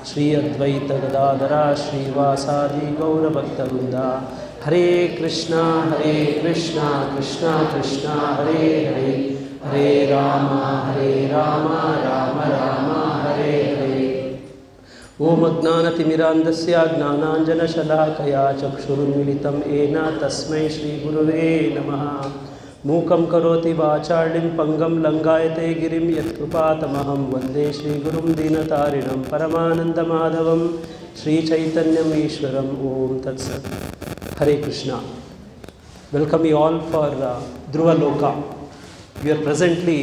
श्री अद्वैत गदाधर श्रीवासादि गौरभक्तवृंदा। हरे कृष्णा कृष्णा कृष्णा हरे हरे, हरे राम राम राम हरे हरे। ओम अज्ञानतिमिरान्धस्य ज्ञानाञ्जनशलाकया चक्षुरुन्मिलितं येन तस्मै श्रीगुरुवे नमः। मूकं करोति वाचालिं पंगं लंघायते गिरिं यत्कृपातमहं वन्दे श्रीगुरुं दीनतारिणं परमानन्दमाधवं श्रीचैतन्यम् ईश्वरम्। ओम तत्सत्। हरे Krishna. Welcome you all for Dhruva Loka. We are presently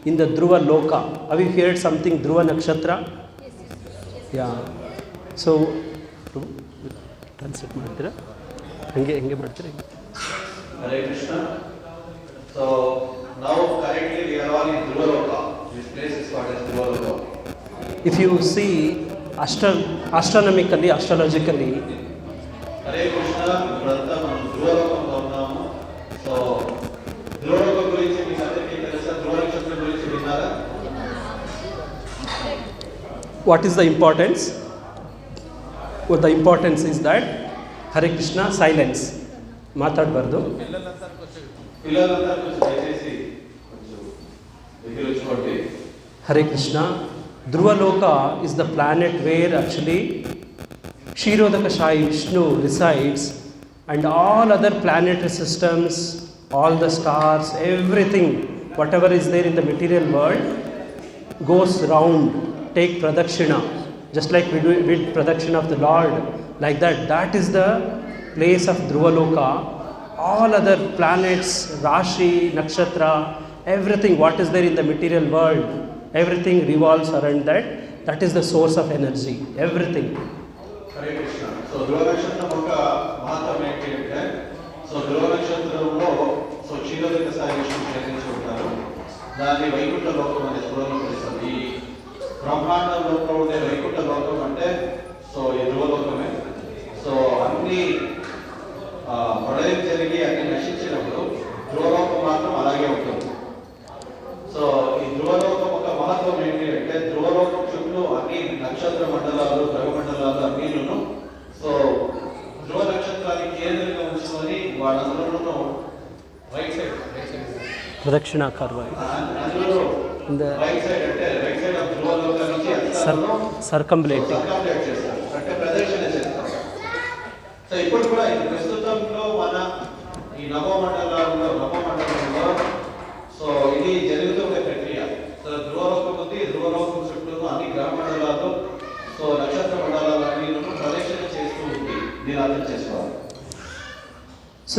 in the Dhruva Loka. Have you heard something Dhruva Nakshatra? Yeah. So, translate ಮಾಡ್ತೀರಾ? ಹೆಂಗೆ ಮಾಡ್ತೀರಾ? Hare Krishna. So now currently we are all in Dhruva Loka. This place is called as Dhruva Loka. If you see astronomically, astrologically, Hare Krishna, Vrata మనం Dhruva Lokamలో ఉన్నాము. So Dhruva Loka గురించి మీకు అందరికీ తెలుసా? Dhruva నక్షత్రం గురించి విన్నారా? what is the importance? What the importance is that Hare Krishna, silence. మాట్లాడబడదు. పిల్లలందరూ కొంచెం దయచేసి కొంచెం దగ్గర వచ్చుకోండి. Hare Krishna. Dhruva Loka is the planet where actually Kshirodakashayi Vishnu resides, and all other planetary systems, all the stars, everything, whatever is there in the material world goes round, take pradakshina, just like we do with pradakshina of the Lord, like that. That is the place of Dhruva Loka. All other planets, Rashi, Nakshatra, everything what is there in the material world, everything revolves around that. That is the source of energy, everything. Hare Krishna. So Dhruva నక్షత్రం ఒక మహత్వం ఏంటి అంటే, so ధ్రువ నక్షత్రంలో so క్షీరోదకసాయి విష్ణువు జన్మించి ఉంటారు. దాన్ని వైకుంఠ లోకం అనే స్ఫురణలో పిలుస్తారు. ఈ బ్రహ్మాండంలో ఉండే వైకుంఠ లోకం అంటే సో ఈ ధ్రువలోకమే. సో అన్ని ప్రళయం జరిగి అన్ని నశించినప్పుడు ధ్రువలోకం మాత్రం అలాగే ఉంటుంది. సో ఈ ధ్రువలోకం ఒక మహత్వం ఏంటి అంటే, ధ్రువలోకం చుట్టూ అన్ని నక్షత్ర మండలాలు, గ్రహ మండలాలు అన్నిలను సో ధ్రువ నక్షత్రాన్ని కేంద్రంగా ఉంచుకొని వాళ్ళందరూ రైట్ సైడ్ ప్రదక్షిణ కార్వాయి రైట్ సైడ్ అంటే రైట్ సైడ్ ఆఫ్ ధ్రువలోకం నుంచి సర్కంబులేట్ చేస్తారు, అంటే ప్రదక్షిణ చేస్తారు. సో ఇప్పుడు కూడా ప్రస్తుతంలో మన ఈ నవమండలంలో సో ఇది జరుగుతున్న ప్రక్రియ. సో ధ్రువలోకం ఉంది, ధ్రువలోకం చుట్టూ అన్ని గ్రహ మండలాలు, సో నక్షత్ర మండలాలన్నీ ప్రదక్షిణ చేస్తూ ఉంది. దీన్ని అర్థం చేసుకోవాలి. So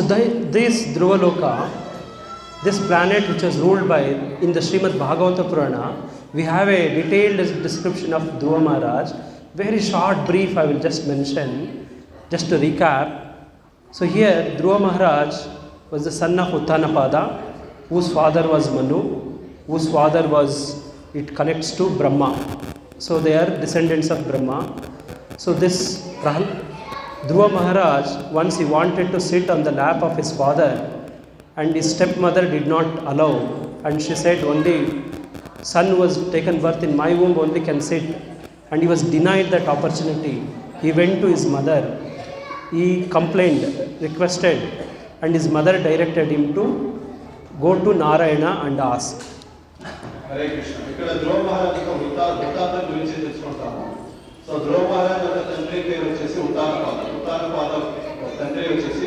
this Dhruva Loka, this planet which was ruled by, in the Srimad Bhagavata Purana, we have a detailed description of Dhruva Maharaj. Very short brief I will just mention, just to recap. So here Dhruva Maharaj was the son of Uttanapada, whose father was Manu, whose father was, it connects to Brahma. So they are descendants of Brahma. So this Dhruva Maharaj, once he wanted to sit on the lap of his father, and his stepmother did not allow, and she said only son was taken birth in my womb only can sit, and he was denied that opportunity. He went to his mother, he complained, requested, and his mother directed him to go to Narayana and ask. Hare Krishna. ఇక్కడ ధ్రువ మహారాజ్ యొక్క వృత్తాంతం గురించి తెలుసుకుంటాము. So ధ్రువ మహారాజ్ యొక్క తండ్రి పేరు వచ్చేసి ఉత్తానపాద. ఉత్తానపాద తండ్రి వచ్చేసి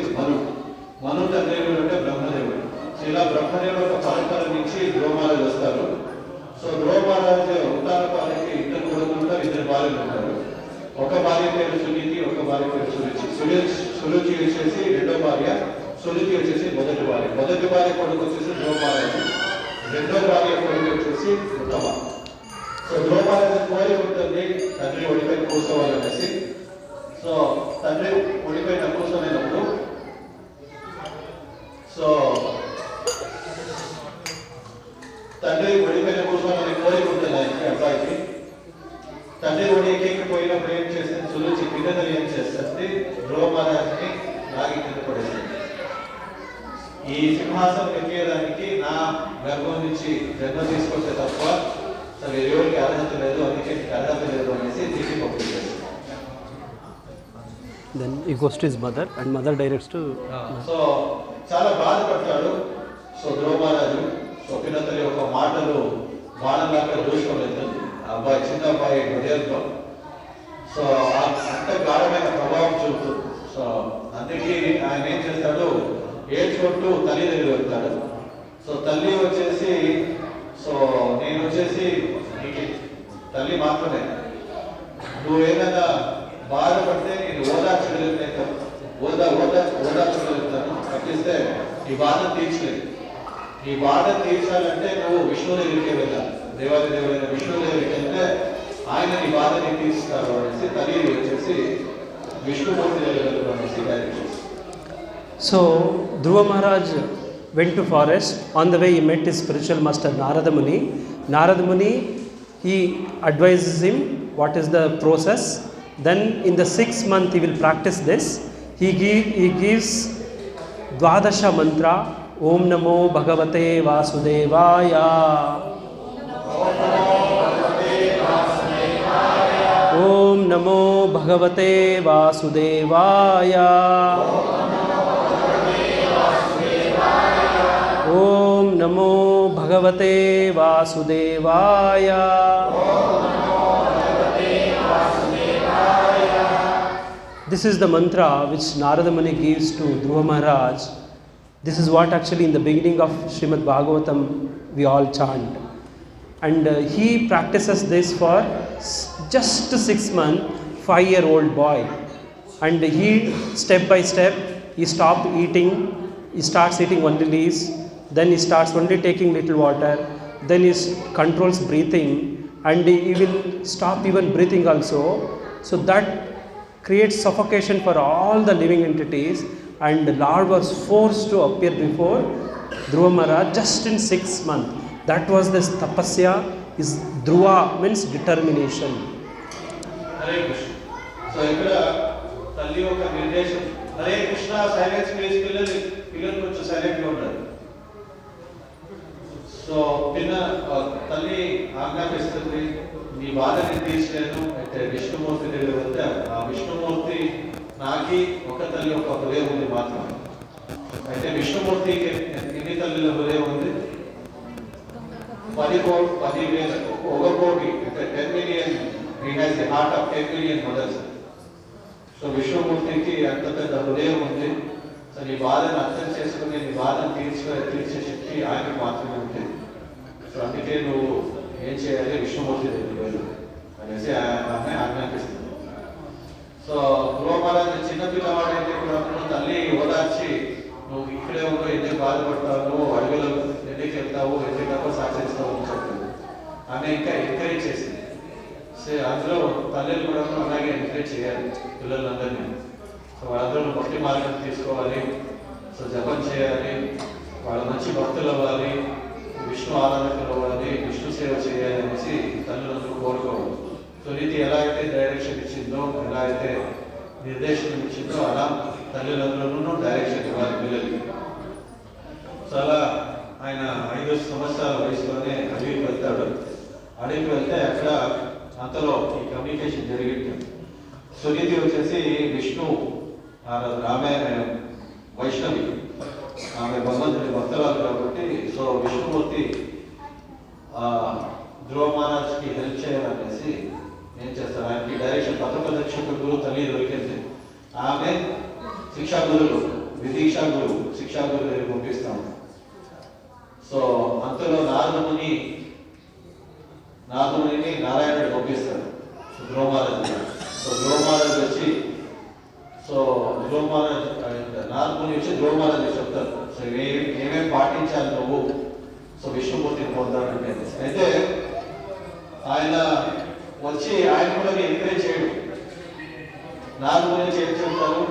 మను తండ్రి అంటే బ్రహ్మదేవుడు. సో ఇలా బ్రహ్మదేవుడు యొక్క పరంపర నుంచి ధ్రువ మహారాజ్ వస్తారు. సో ధ్రువ మహారాజ్ ఉత్తానపాదకి ఇద్దరు కొడుకులు ఉంటారు, ఇద్దరు భార్యలు ఉంటారు. ఒక భార్య పేరు సునీతి, ఒక భార్య పేరు సురుచి. సురుచి వచ్చేసి రెండో భార్య, సునీతి వచ్చేసి మొదటి భార్య. మొదటి భార్య కొడుకు వచ్చేసి ధ్రువ మహారాజ్, రెండో భార్య కొడుకు వచ్చేసి ఉత్తమ. సో ధ్రువ మహారాజ్ కోరి ఉంటుంది తండ్రి ఒడిపై కూర్చోవాలనేసి. సో తండ్రి ఒడిపైన కూర్చోలేనప్పుడు సో తండ్రి ఒడిపైన కూర్చోవాలని కోరిక ఉంటుంది ఆయనకి, అబ్బాయికి. తండ్రి ఒడి ఎక్కిపోయినప్పుడు ఏం చేస్తుంది, సులుచి పిల్లలు ఏం చేస్తుంది, ధ్రువ మహారాజ్ని లాగి కింద పడేస్తుంది. ఈ సింహాసనం ఎక్కేయడానికి నా గర్భం నుంచి జన్మ తీసుకొస్తే తప్ప వేరేవారికి అర్హత లేదు, అందుకే అర్హత లేదు అనేసి తిరిగి పంపిస్తారు. Then he goes to his mother and mother directs to. So చాలా బాధపడతాడు. సో ధ్రువ మహారాజు సో పినతల్లి యొక్క మాటలు బాణంలాగా దూసుకోలేదు అబ్బాయి, చిన్న అబ్బాయి హృదయంలో. సో అంత గాఢమైన ప్రభావం చూపుతుంది. సో అందుకే ఆయన ఏం చేస్తాడు, ఏడ్చుకుంటూ తల్లి దగ్గర వెళ్తాడు. సో తల్లి వచ్చేసి, సో నేను వచ్చేసి నీకు తల్లి మాత్రమే, నువ్వు ఏదైనా బాధపడితే నేను ఓదార్చగలుగుతాను, తప్పిస్తే ఈ బాధను తీర్చలేదు. ఈ బాధ తీర్చాలంటే నువ్వు విష్ణు దగ్గరికి వెళ్ళాలి. దేవాది దేవుడైన విష్ణు దగ్గరికి వెళ్తే ఆయన నీ బాధని తీరుస్తారు అనేసి తల్లి వచ్చేసి విష్ణుమూర్తి దగ్గర అనేసి direct. So Dhruva Maharaj went to forest. On the way he met his spiritual master Narada Muni. Narada Muni, he advises him what is the process. Then in the 6th month he will practice this. He gives Dwadasha mantra. Om Namo Bhagavate Vasudevaya. Om Namo Bhagavate Vasudevaya. Om Namo Bhagavate Vasudevaya. This is the mantra which Narada Muni gives to Dhruva Maharaj. This is what actually in the beginning of Srimad Bhagavatam we all chant. And he practices this for just 6 months, 5-year-old boy. And he, step by step, he stopped eating, he starts eating only leaves, then he starts only taking little water, then he controls breathing, and he will stop even breathing also. So that creates suffocation for all the living entities, and the Lord was forced to appear before Dhruva Maharaj just in 6 months. That was this tapasya. Is Dhruva means determination. Hare Krishna. So ikkada talli oka nirdesham. Hare Krishna, silence please. Pillalu konచెం silent గా ఉండాలి. So తల్లి ఆజ్ఞాపిస్తుంది, నీ బాధని తీర్చలేను అయితే విష్ణుమూర్తి దగ్గర వెళ్తే ఆ విష్ణుమూర్తి నాకి ఒక తల్లి ఒక హృదయం ఉంది మాత్రమే. అయితే విష్ణుమూర్తికి ఎన్ని తల్లిల హృదయం ఉంది? 10 కోటి అంటే 10 million. He has the heart of 10 million mothers. So విష్ణుమూర్తికి అంత పెద్ద హృదయం ఉంది. సో నీ బాధను అర్థం చేసుకుని నీ బాధను తీర్చే శక్తి ఆయనకు మాత్రమే ఉంది. సో అందుకే నువ్వు ఏం చేయాలి, విష్ణుమూర్తి దగ్గరికి వెళ్ళు అనేసి ఆమె ఆజ్ఞాపిస్తుంది. సో ధ్రువ మహారాజు చిన్నపిల్లవాడు అయితే కూడా తల్లి ఓదార్చి, నువ్వు ఇక్కడే ఉండు, ఎందుకు బాధపడతావు, నువ్వు అడుగులు ఎందుకు వెళ్తావు, ఎందుకు తపస్సు ఆచరిస్తావు అని చెప్తుంది. ఆమె ఇంకా ఎంకరేజ్ చేసింది. సో అందులో తల్లిని కూడా అలాగే ఎంకరేజ్ చేయాలి పిల్లలందరినీ. సో వాళ్ళందరూ భక్తి మార్గం తీసుకోవాలి, సో జపం చేయాలి, వాళ్ళ మంచి భక్తులు అవ్వాలి, విష్ణు ఆరాధకులు అవ్వాలి, విష్ణు సేవ చేయాలి అనేసి తల్లిదండ్రులు కోరుకోవాలి. సో రీతి ఎలా అయితే డైరెక్షన్ ఇచ్చిందో, ఎలా అయితే నిర్దేశం ఇచ్చిందో అలా తల్లిదండ్రులను డైరెక్షన్ ఇవ్వాలి పిల్లలకి. సో అలా ఆయన 5 సంవత్సరాల వయసులోనే అడవికి వెళ్తాడు. అడవికి వెళ్తే అక్కడ అంతలో ఈ కమ్యూనికేషన్ జరిగింది. సునీతి వచ్చేసి విష్ణు ఆమె వైష్ణవి, ఆమె భగవంతుడి భక్తురాలు కాబట్టి సో విష్ణుమూర్తి ధ్రువ మహారాజ్కి హెల్ప్ చేయాలనేసి ఏం చేస్తారు, ఆయనకి డైరెక్షన్ పత్రప్రదక్షిణ గురువు తల్లి దొరికింది. ఆమె శిక్షా గురువు విదీక్షా గురువు శిక్షా గురువు దగ్గర పంపిస్తాము. సో అంతలో నారదముని నారాయణుడు పంపిస్తాడు ధ్రువ మహారాజ్. సో ధ్రువ మహారాజ్ వచ్చి నారదముని వచ్చి ధ్రువ మహారాజ్ చెప్తారు, సో ఏమేమి పాటించాలి నువ్వు సో విష్ణుమూర్తిని పొందాలంటే. అయితే ఆయన వచ్చి ఆయన కూడా ఎంకరేజ్ చేయడు. నారదముని చెప్తారు,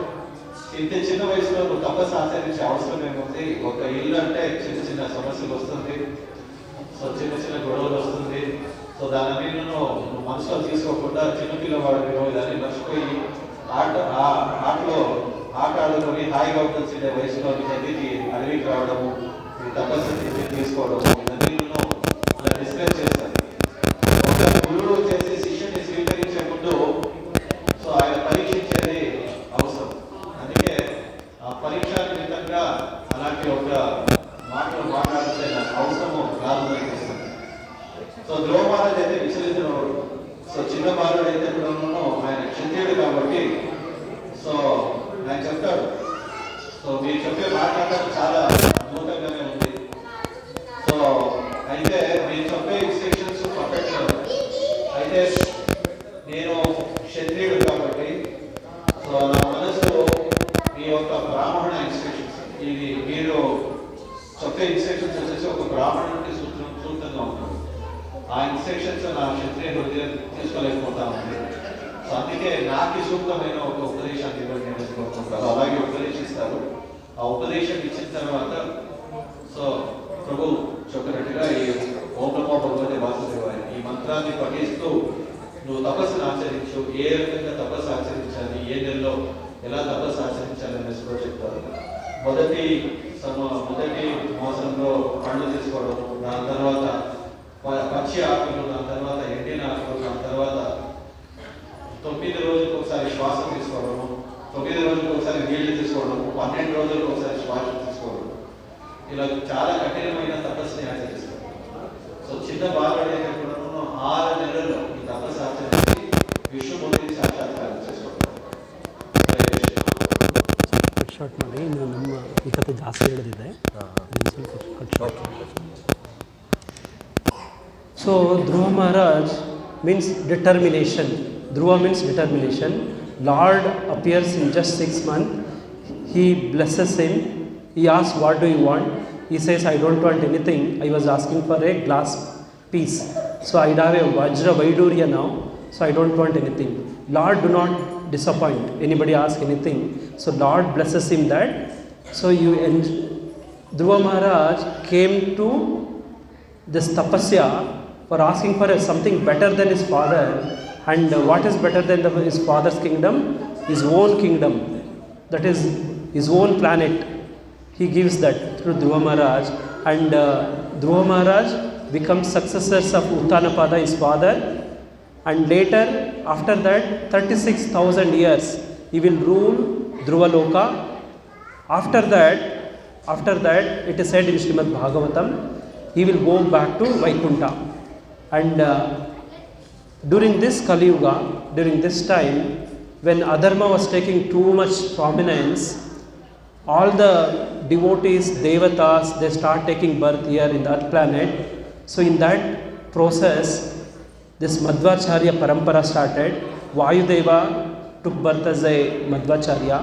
ఇంత చిన్న వయసులో నువ్వు తపస్సు ఆచరించే అవసరం ఏముంది, ఒక ఇల్లు అంటే చిన్న చిన్న సమస్యలు వస్తుంది, సో చిన్న చిన్న గొడవలు వస్తుంది. సో దాన్ని నువ్వు మనసులో తీసుకోకుండా చిన్నపిల్లవాడు దాన్ని మర్చిపోయి ఆట ఆడుకొని హాయిగా ఉండాల్సిన వయసులో చదివి అడవికి రావడము, ఈ తపస్సు తీసుకోవడము, ఇవన్నీ అలా డిస్కస్ చేస్తారు. ఒక గురువు వచ్చేసి శిష్యుని స్వీకరించే ముందు సో ఆయన పరీక్షించేది అవసరం. సో మీరు చెప్పే మాట్లాడడం చాలా అద్భుతంగానే ఉంది. సో అయితే మీరు చెప్పే ఇన్స్ట్రక్షన్స్ పర్ఫెక్ట్. అయితే నేను క్షత్రియుడు కాబట్టి సో నా మనసు మీ యొక్క బ్రాహ్మణ ఇన్స్ట్రక్షన్స్, ఇది మీరు చెప్పే ఇన్స్ట్రక్షన్స్ వచ్చేసి ఒక బ్రాహ్మణుడికి సూత్రంగా ఉంటుంది. ఆ ఇన్స్ట్రక్షన్స్ నా క్షత్రియ హృదయం తీసుకోలేకపోతా ఉంది. సో అందుకే నాకు సూక్తమైన ఒక ఉపదేశాన్ని ఇవ్వండి నేను కోరుకుంటాను. అలాగే ఉపదేశిస్తారు. ఆ ఉపదేశం ఇచ్చిన తర్వాత సో ప్రభు చెప్పినట్టుగా ఈ ఓం నమో భగవతే వాసుదేవాయ ఈ మంత్రాన్ని పఠిస్తూ నువ్వు తపస్సును ఆచరించు. ఏ రకంగా తపస్సు ఆచరించాలి, ఏ నెలలో ఎలా తపస్సు ఆచరించాలి అనేసి కూడా చెప్తారు. మొదటి మాసంలో పండ్లు తీసుకోవడం, దాని తర్వాత పచ్చి ఆకులు, దాని తర్వాత ఎండిన ఆకులు, దాని తర్వాత 9 రోజులకు ఒకసారి శ్వాస తీసుకోవడము, 9 రోజులకు ఒకసారి నీళ్లు తీసుకోవడము, 12 రోజులకు ఒకసారి శ్వాస తీసుకోవడం, ఇలా చాలా కఠినమైన తపస్సుని ఆచరిస్తారు. సో చిన్న బాలుడైనా కూడా 6 నెలల్లో ఈ తపస్సు ఆచరించి విష్ణుమూర్తిని సాక్షాత్కారం చేసుకుంటారు. ಶಾರ್ಟ್ ಮಾಡಿ ನಮ್ಮ ಈ ಕಥೆ ಜಾಸ್ತಿ ಹೇಳಿದೆ. So Dhruva Maharaj means determination. Dhruva means determination. Lord appears in just 6 months. He blesses him. He asks, what do you want? He says, I don't want anything. I was asking for a glass piece. So I have a Vajra Vaidurya now. So I don't want anything. Lord do not disappoint. Anybody ask anything. So Lord blesses him that. So Dhruva Maharaj came to this tapasya for asking for something better than his father. And what is better than his father's kingdom? His own kingdom. That is his own planet. He gives that through Dhruva Maharaj. And Dhruva Maharaj becomes successors of Uttanapada, his father. And later, after that, 36,000 years, he will rule Dhruva Loka. After that, it is said in Srimad Bhagavatam, he will go back to Vaikunta. And during this Kali Yuga, during this time, when Adharma was taking too much prominence, all the devotees, devatas, they start taking birth here in that planet. So in that process, this Madhvacharya Parampara started. Vayudeva took birth as a Madhvacharya,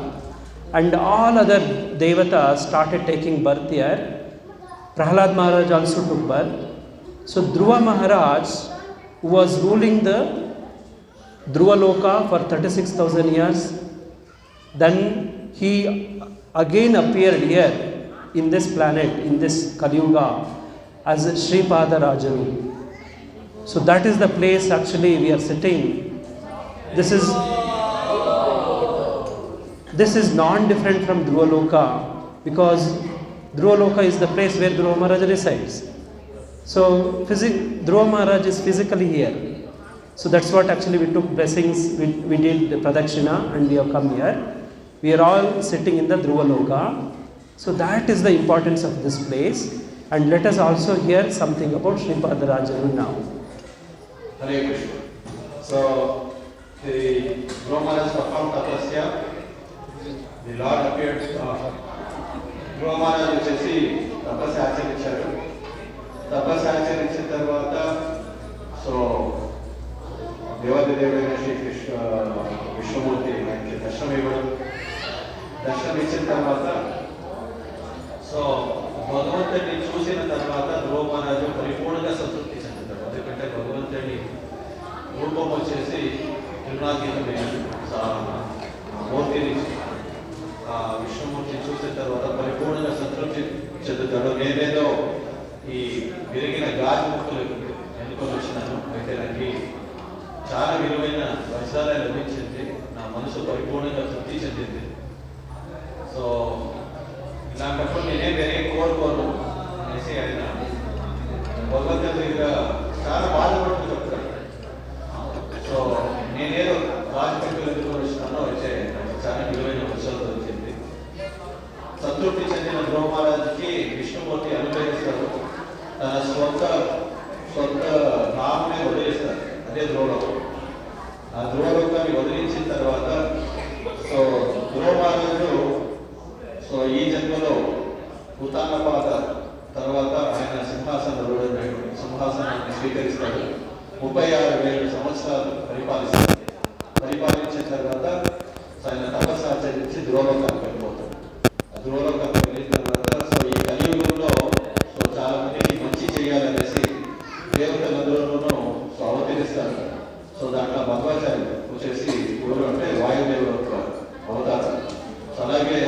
and all other devatas started taking birth here. Prahlad Maharaj also took birth. So Dhruva Maharaj, who was ruling the Dhruva Loka for 36,000 years, then he again appeared here in this planet, in this Kali Yuga, as Sripada Rajanu. So that is the place actually we are sitting. This is non-different from Dhruva Loka, because Dhruva Loka is the place where Dhruva Maharaj resides. So Dhruva Maharaj is physically here. So that's what actually we took blessings, we did the Pradakshina and we have come here. We are all sitting in the Dhruva Loka. So that is the importance of this place. And let us also hear something about Sripada Rajanu now. Hare Krishna. So the Dhruva Maharaj performed tapasya. The Lord appeared. Dhruva Maharaj వచ్చేసి తపస్సు ఆచరించారు. తపస్సు ఆచరించిన తర్వాత so దేవాదిదేవుడైన Shri Vishnumurthy ఆయనకి దర్శనం ఇవ్వడం. దర్శనం ఇచ్చిన తర్వాత సో భగవంతుడిని చూసిన తర్వాత ధ్రువ మహారాజు పరిపూర్ణంగా సంతృప్తి చెందుతాడు. ఎందుకంటే భగవంతుడి రూపం వచ్చేసి త్రిగుణాతీతమైనది. మూర్తిని విష్ణుమూర్తిని చూసిన తర్వాత పరిపూర్ణంగా సంతృప్తి చెందుతాడు. నేనేదో ఈ విరిగిన గాజు ముక్కలు ఎన్నుకొని వచ్చినాను, అయితే నాకు చాలా విలువైన వజ్రాలయం లభించింది, నా మనసు పరిపూర్ణంగా తృప్తి చెందింది. సో ఇలాంటప్పుడు నేనే వేరే కోరుకోను అనేసి ఆయన భగవంతుడి దగ్గర చాలా బాధపడుతూ చెప్తాడు. సో నేనేదో రాజకీయాలు ఎదుర్కొని వచ్చినానో అయితే చాలా విలువైన వజ్రాలు దొరికింది. సంతృప్తి చెందిన ధ్రువ మహారాజుకి విష్ణుమూర్తి అనుగ్రహిస్తారు. తన స్వంత నామనే వదిలేస్తారు, అదే ధ్రువలోకం. ఆ ధ్రువలోకాన్ని వదిలించిన తర్వాత సో ధ్రువ మహారాజు సో ఈ ఉత్తానపాద తర్వాత ఆయన సింహాసనాన్ని స్వీకరిస్తాడు. 36,000 సంవత్సరాలు పరిపాలించిన తర్వాత ఆయన తపస్సు ఆచరించి ధ్రువలోకానికి వెళ్ళిపోతాడు. ఆ ధ్రువలోకానికి వెళ్ళిన తర్వాత సో ఈ కలియుగంలో సో చాలా మందికి మంచి చేయాలనేసి దేవతలందరూనూ సో అవతరిస్తారు. సో దాంట్లో మధ్వాచార్యులు వచ్చేసి ఎవరు అంటే వాయుదేవుడు యొక్క అవతారం. సో అలాగే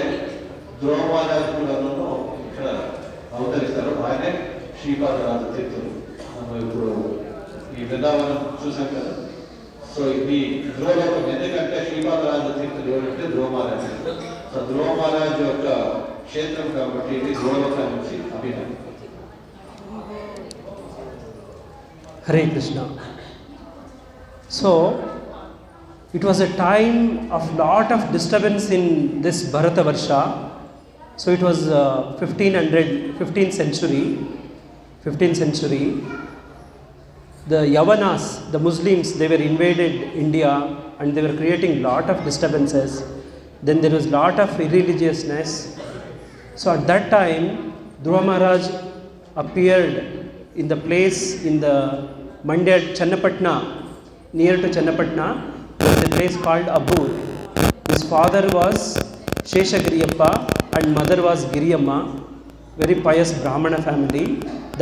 ధ్రువమారాజులను ఇక్కడ అవతరిస్తారు. ఆయనే శ్రీపాదరాజ తీర్థులు. మనం ఇప్పుడు ఈ బృందావనం చూసాం కదా. సో ఇది ధ్రువలోకం. ఎందుకంటే శ్రీపాదరాజ తీర్థులు ఎవరంటే ధ్రువమారాజు. సో ధ్రువమారాజు యొక్క క్షేత్రం కాబట్టి ఇది ధ్రువలోకం నుంచి అభినయం. Hare Krishna. So, it was a time of lot of disturbance in this Bharata Varsha. So it was 15th century. The Yavanas, the Muslims, they were invaded India and they were creating lot of disturbances. Then there was lot of irreligiousness. So at that time, Dhruva Maharaj appeared in the place in the Mandya, Channapatna, near to Channapatna, there is a place called Abbur. His father was Sheshagiriyappa and mother was Giriyamma, very pious Brahmana family.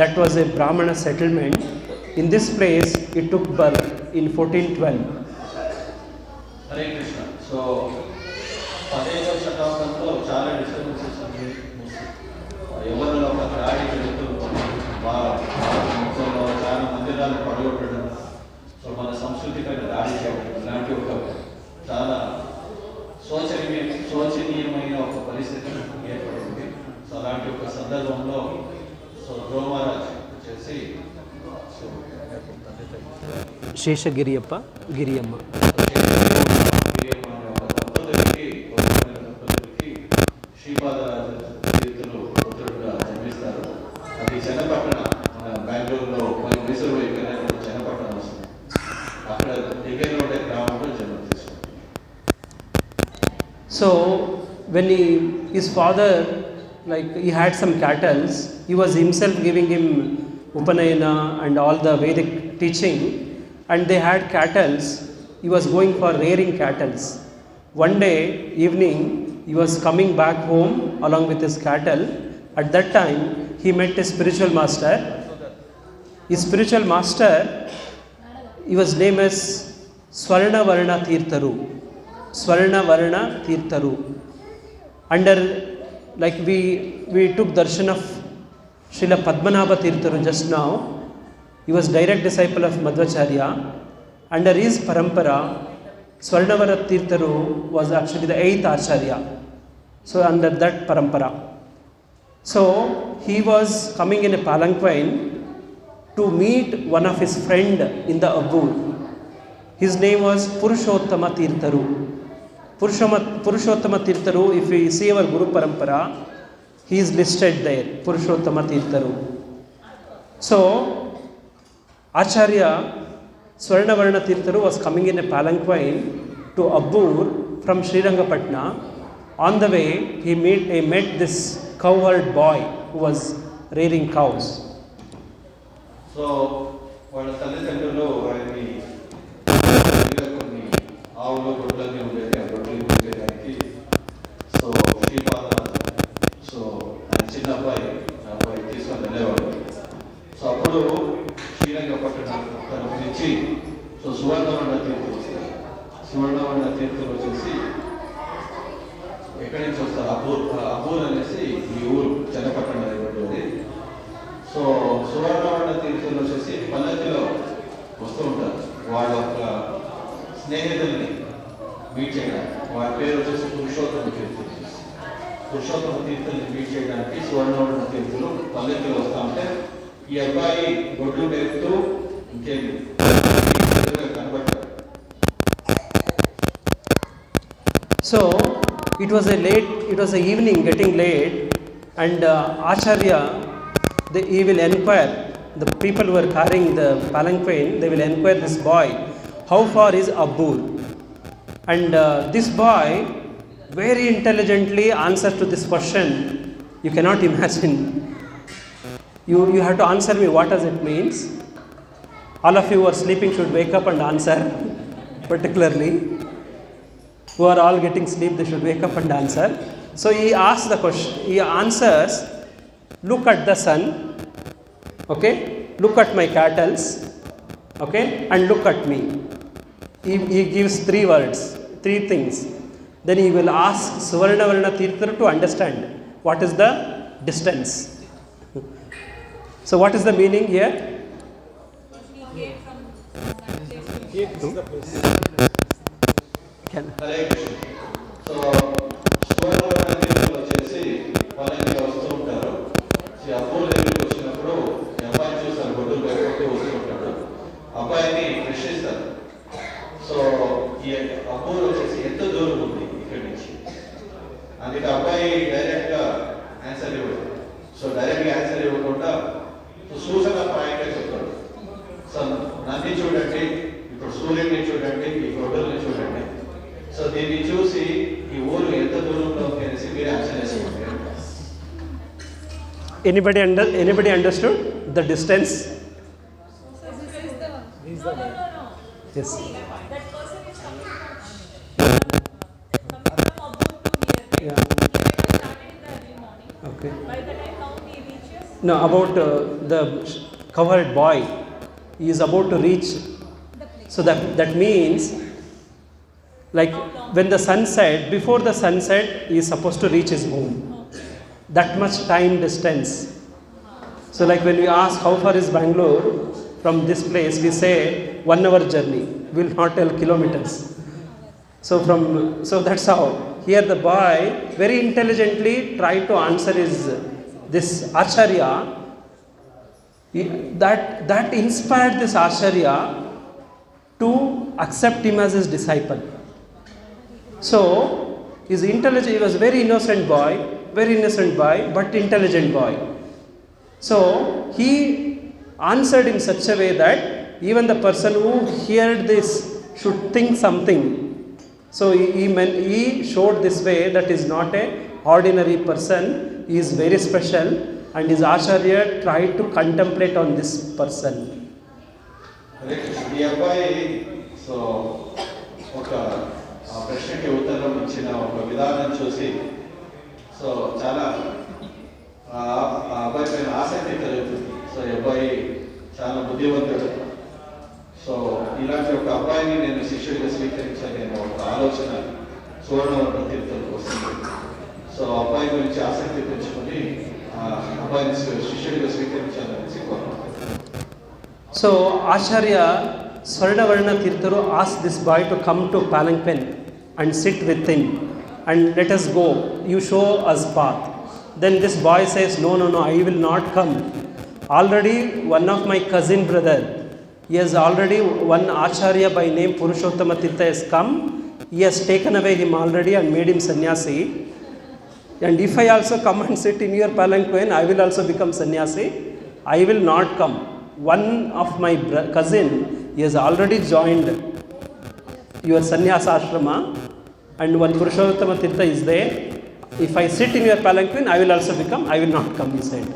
That was a Brahmana settlement. In this place, it took birth in 1412. Hare Krishna. So, 15వ శతాబ్దంలో చాలా disturbances ఉన్నాయి. ఎవరిలో ఒక దాడి జరుగుతూ చాలా మందిరాలు పడగొట్టడం, సో మన సంస్కృతి పైన దాడి చేయడం, ఇలాంటి ఒక చాలా శోచనీయమైన ఒక పరిస్థితి ఏర్పడింది. సో అలాంటి ఒక సందర్భంలో సో ధ్రువ మహారాజ్ వచ్చేసి శేషగిరియప్ప గిరియమ్మ శ్రీపాదరాజ తీర్థులు పుత్రుడుగా జన్మిస్తారు. అది చెన్నపట్టణ, మన బెంగళూరులో మైసూరు వైపు చెన్నపట్టణం వస్తుంది. అక్కడ దగ్గరలో ఉండే గ్రామంలో జన్మ తీసుకుంటారు. So when his father, like he had some cattle, he was himself giving him Upanayana and all the Vedic teaching, and they had cattle. He was going for rearing cattle. One day evening, he was coming back home along with his cattle. At that time, he met a spiritual master. His spiritual master, his name is Swarna Varna Tirtharu. Swarna Varna Tirtharu. Under, like we took darshan of Srila Padmanabha Tirtharu just now. He was direct disciple of Madhvacharya. Under his Parampara, Swarnavara Tirtharu was actually the 8th Acharya. So under that Parampara. So he was coming in a palanquin to meet one of his friend in the Abbur. His name was Purushottama Tirtharu. Purushottama Tirtharu, if we see our Guru Parampara, he is listed there, Purushottama Tirtharu. So Acharya Swarnavarna Tirtharu was coming in a palanquin to Abbur from Srirangapatna. On the way, he met this cowherd boy who was rearing cows. So, వాళ్ళ తల్లిదండ్రులు ఆయన్ని కొన్ని ఆవులు గొడ్లన్నీ ఉండేది. ఆ గొడ్లు ఉండేదానికి so శ్రీపాదరాజు so ఆయన చిన్న అబ్బాయి తీసుకొని వెళ్ళేవాడు. సో అప్పుడు శ్రీరంగపట్టణం తరపు నుంచి సో సువర్ణవర్ణ తీర్థులు వస్తారు. సువర్ణవర్ణ తీర్థులు వచ్చేసి ఎక్కడి నుంచి వస్తారు? అబ్బూర్ అనేసి ఈ ఊరు చెన్నపట్టణం అనేటువంటిది. సో సువర్ణవర్ణ తీర్థులు వచ్చేసి పల్లకిలో వస్తూ ఉంటారు. వాళ్ళ యొక్క స్నేహితుల్ని మీట్ చేయడానికి. వాళ్ళ పేరు వచ్చేసి పురుషోత్తమ తీర్థులు. పురుషోత్తమ తీర్థుల్ని మీట్ చేయడానికి సువర్ణవర్ణ తీర్థులు పల్లకిలో వస్తూ ఉంటే ఈ అబ్బాయి గొడ్లు మేపుతూ ఇంకేమి కనబడతాడు. So it was a evening, getting late, and Acharya, he will enquire, the people who are carrying the palanquin, they will enquire this boy, how far is Abbur? And this boy very intelligently answers to this question You cannot imagine. You have to answer me what does it means. All of you who are sleeping should wake up and answer, particularly. Who are all getting sleep, they should wake up and answer. So he asks the question, he answers, look at the sun, okay, look at my cattle, okay, and look at me. He gives 3 words, 3 things. Then he will ask Suvarnavarna Tirtha to understand what is the distance. So what is the meaning here? Hare Krishna. So Suvarnavarna తీర్థులు వచ్చేసి వాళ్ళకి వస్తూ ఉంటారు. ఈ అబ్బోలు దగ్గరికి వచ్చినప్పుడు ఈ అబ్బాయిని చూస్తారు, గొడ్డులు పెట్టుకుంటూ వస్తూ ఉంటాడు. అబ్బాయిని ప్రశ్నిస్తారు. సో ఈ అబ్బోలు వచ్చేసి ఎంత దూరం ఉంది ఇక్కడి నుంచి, అందుకే అబ్బాయి డైరెక్ట్ గా ఆన్సర్ ఇవ్వడు. సో డైరెక్ట్ గా ఆన్సర్ ఇవ్వకుండా సూచన పాయింట్ చెప్తాడు. సో నన్ను చూడండి, ఇప్పుడు సూర్యుడిని చూడండి, ఈ గొడ్డుల్ని చూడండి. సో దీన్ని చూసి ఈ ఊరు ఎంత దూరంలో ఉంది అనేసి మీరు ఆన్సర్ చేసుకోండి. Anybody understood the distance? Yes. That person is coming from Abu to here. Yeah. He started in the early morning. Okay. By the time now he reaches. No, about the covered boy. He is about to reach. So that means, like when the sun set, before the sunset, he is supposed to reach his home. That much time distance. So like when we ask how far is Bangalore from this place, we say 1 hour journey. We will not tell kilometers. So that's how. Here the boy very intelligently tried to answer this Acharya. That inspired this Acharya to accept him as his disciple. So his intelligence, he was very innocent boy, but intelligent boy. So he answered in such a way that even the person who heard this should think something. So he showed this way that is not a ordinary person, he is very special, and his Acharya tried to contemplate on this person. ఈ అబ్బాయి so ఒక ప్రశ్నకి ఉత్తరం ఇచ్చిన ఒక విధానం చూసి so చాలా ఆ అబ్బాయి పైన ఆసక్తి కలుగుతుంది. సో ఈ అబ్బాయి చాలా బుద్ధివంతుడు. సో ఇలాంటి ఒక అబ్బాయిని నేను శిష్యుడిగా స్వీకరించాలి అనే ఒక ఆలోచన సువర్ణవర్ణ తీర్థులకు వస్తుంది. సో అబ్బాయి గురించి ఆసక్తి పెంచుకొని ఆ అబ్బాయిని శిష్యుడిగా స్వీకరించాలనేసి కోరుకుంటున్నాను. So Acharya Swarnavarna Tirtharu asked this boy to come to Palanquin and sit with him and let us go, you show us path. Then this boy says, no, I will not come. Already one of my cousin brother, he has already one Acharya by name Purushottama Tirtha has come. He has taken away him already and made him sannyasi. And if I also come and sit in your palanquin, I will also become sannyasi. I will not come. One of my cousin, he has already joined your sannyasa ashrama, and one Purushottama Tirtha is there. If I sit in your palanquin, I will also become. I will not come, he said.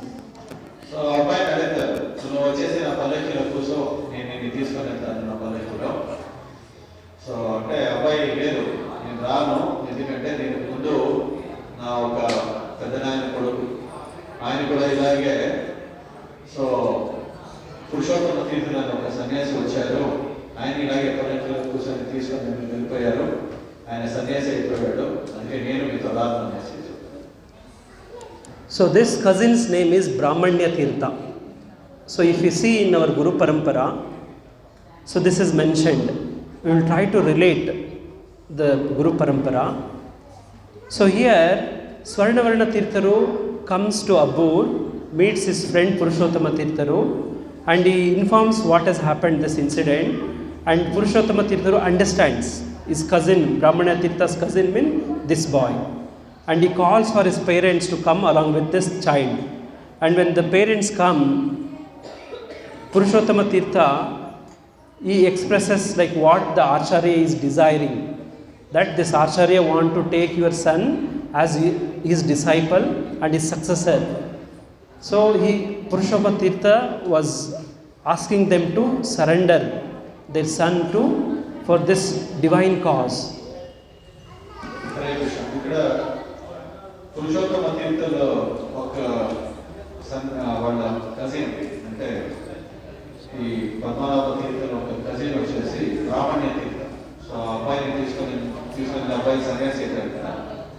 So అబ్బాయి అడుగుతారు, నువ్వు వచ్చేసి నా పల్లకిలో కూర్చో, నేను నిన్ను తీసుకొని వెళ్తాను నా పల్లకిలో. సో అంటే అబ్బాయి లేదు, నేను రాను, ఎందుకంటే నేను ముందు నా ఒక పెద్దనాయన కొడుకు, ఆయన కూడా ఇలాగే సో పురుషోత్తమ తీర్థులు అని ఒక సన్యాసి వచ్చారు, ఆయన ఇలాగే పల్లకిలో కూర్చొని తీసుకొని వెళ్ళిపోయారు, ఆయన సన్యాసి అయిపోయాడు, అందుకే నేను మీతో రాను అనేసి. So this cousin's name is Brahmanya Tirtha. So if you see in our Guru Parampara, so this is mentioned. We will try to relate the Guru Parampara. So here Swarnavarna Tirtharu comes to Abbur, meets his friend Purushottama Tirtharu, and he informs what has happened, this incident, and Purushottama Tirtharu understands his cousin, Brahmanya Tirtha's cousin means this boy. And he calls for his parents to come along with this child. And when the parents come, Purushottama Tirtha, he expresses what the Acharya is desiring. That this Acharya want to take your son as his disciple and his successor. So Purushottam Tirtha was asking them to surrender their son for this divine cause. Hare Krishna. ఇక్కడ పురుషోత్తమ తీర్థలో ఒక వాళ్ళ cousin, అంటే ఈ పద్మనాభ తీర్థలో ఒక cousin వచ్చేసి బ్రాహ్మణ్య తీర్థ. So ఆ అబ్బాయిని తీసుకొని అబ్బాయి సన్యాసి అయిపోయారు కదా,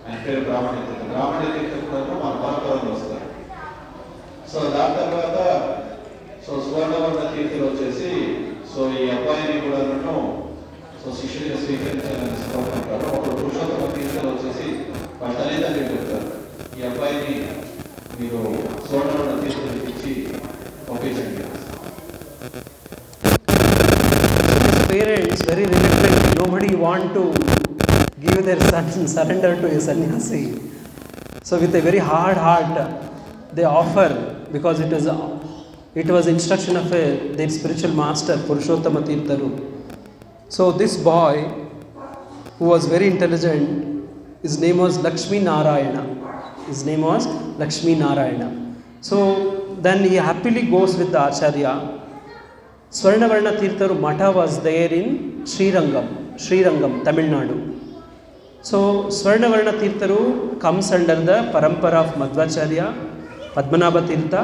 ఆయన పేరు బ్రాహ్మణ్య తీర్థ. బ్రాహ్మణ్య తీర్థ కూడా మన పరంపరలో వస్తారు. సో దాని తర్వాత సువర్ణవర్ణ తీర్థులు వచ్చేసి ఈ అబ్బాయిని కూడా శిష్యుడిగా స్వీకరించాలని కోరుకుంటారు. అప్పుడు పురుషోత్తమ తీర్థులు వచ్చేసి వాళ్ళ తల్లిదండ్రులు చెప్తారు, ఈ అబ్బాయిని మీరు సువర్ణవర్ణ తీర్థులు ఇచ్చి పంపించండి. Parents very reluctant, nobody want to give their son surrender to a sannyasi. So with a very hard heart they offer, because it was instruction of their spiritual master Purushottama Tirtharu. So this boy, who was very intelligent, his name was Lakshmi Narayana. So then he happily goes with the Acharya. Swarnavarna Tirtharu Matha was there in Srirangam, Tamil Nadu. So Swarnavarna Tirtharu comes under the Parampara of Madhvacharya, Padmanabha Tirtha.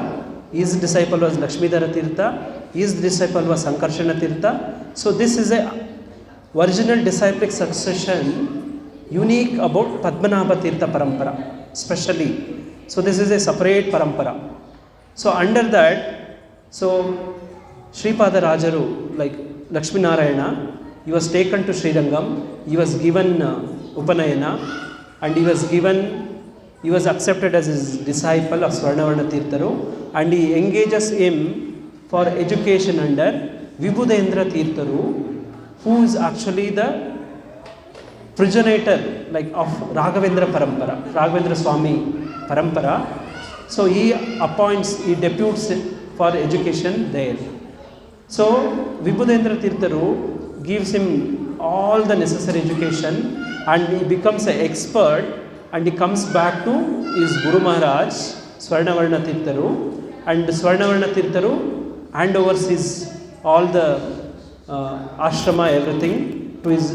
His disciple was Lakshmidhara Tirtha. His disciple was Sankarshana Tirtha. So this is a original disciplic succession unique about Padmanabha Tirtha Parampara, specially. So this is a separate Parampara. So under that, Sripada Rajaru, like Lakshmi Narayana, he was taken to Srirangam. He was given Upanayana, and he was accepted as his disciple of Swarnavarna Tirtharu, and he engages him for education under Vibhudendra Tirtharu, who is actually the progenitor of Raghavendra Swami Parampara. So he deputes for education there. So Vibhudendra Tirtharu gives him all the necessary education, and he becomes an expert, and he comes back to his Guru Maharaj Swarnavarna Tirtharu, and Swarnavarna Tirtharu handovers all the ashrama, everything, to his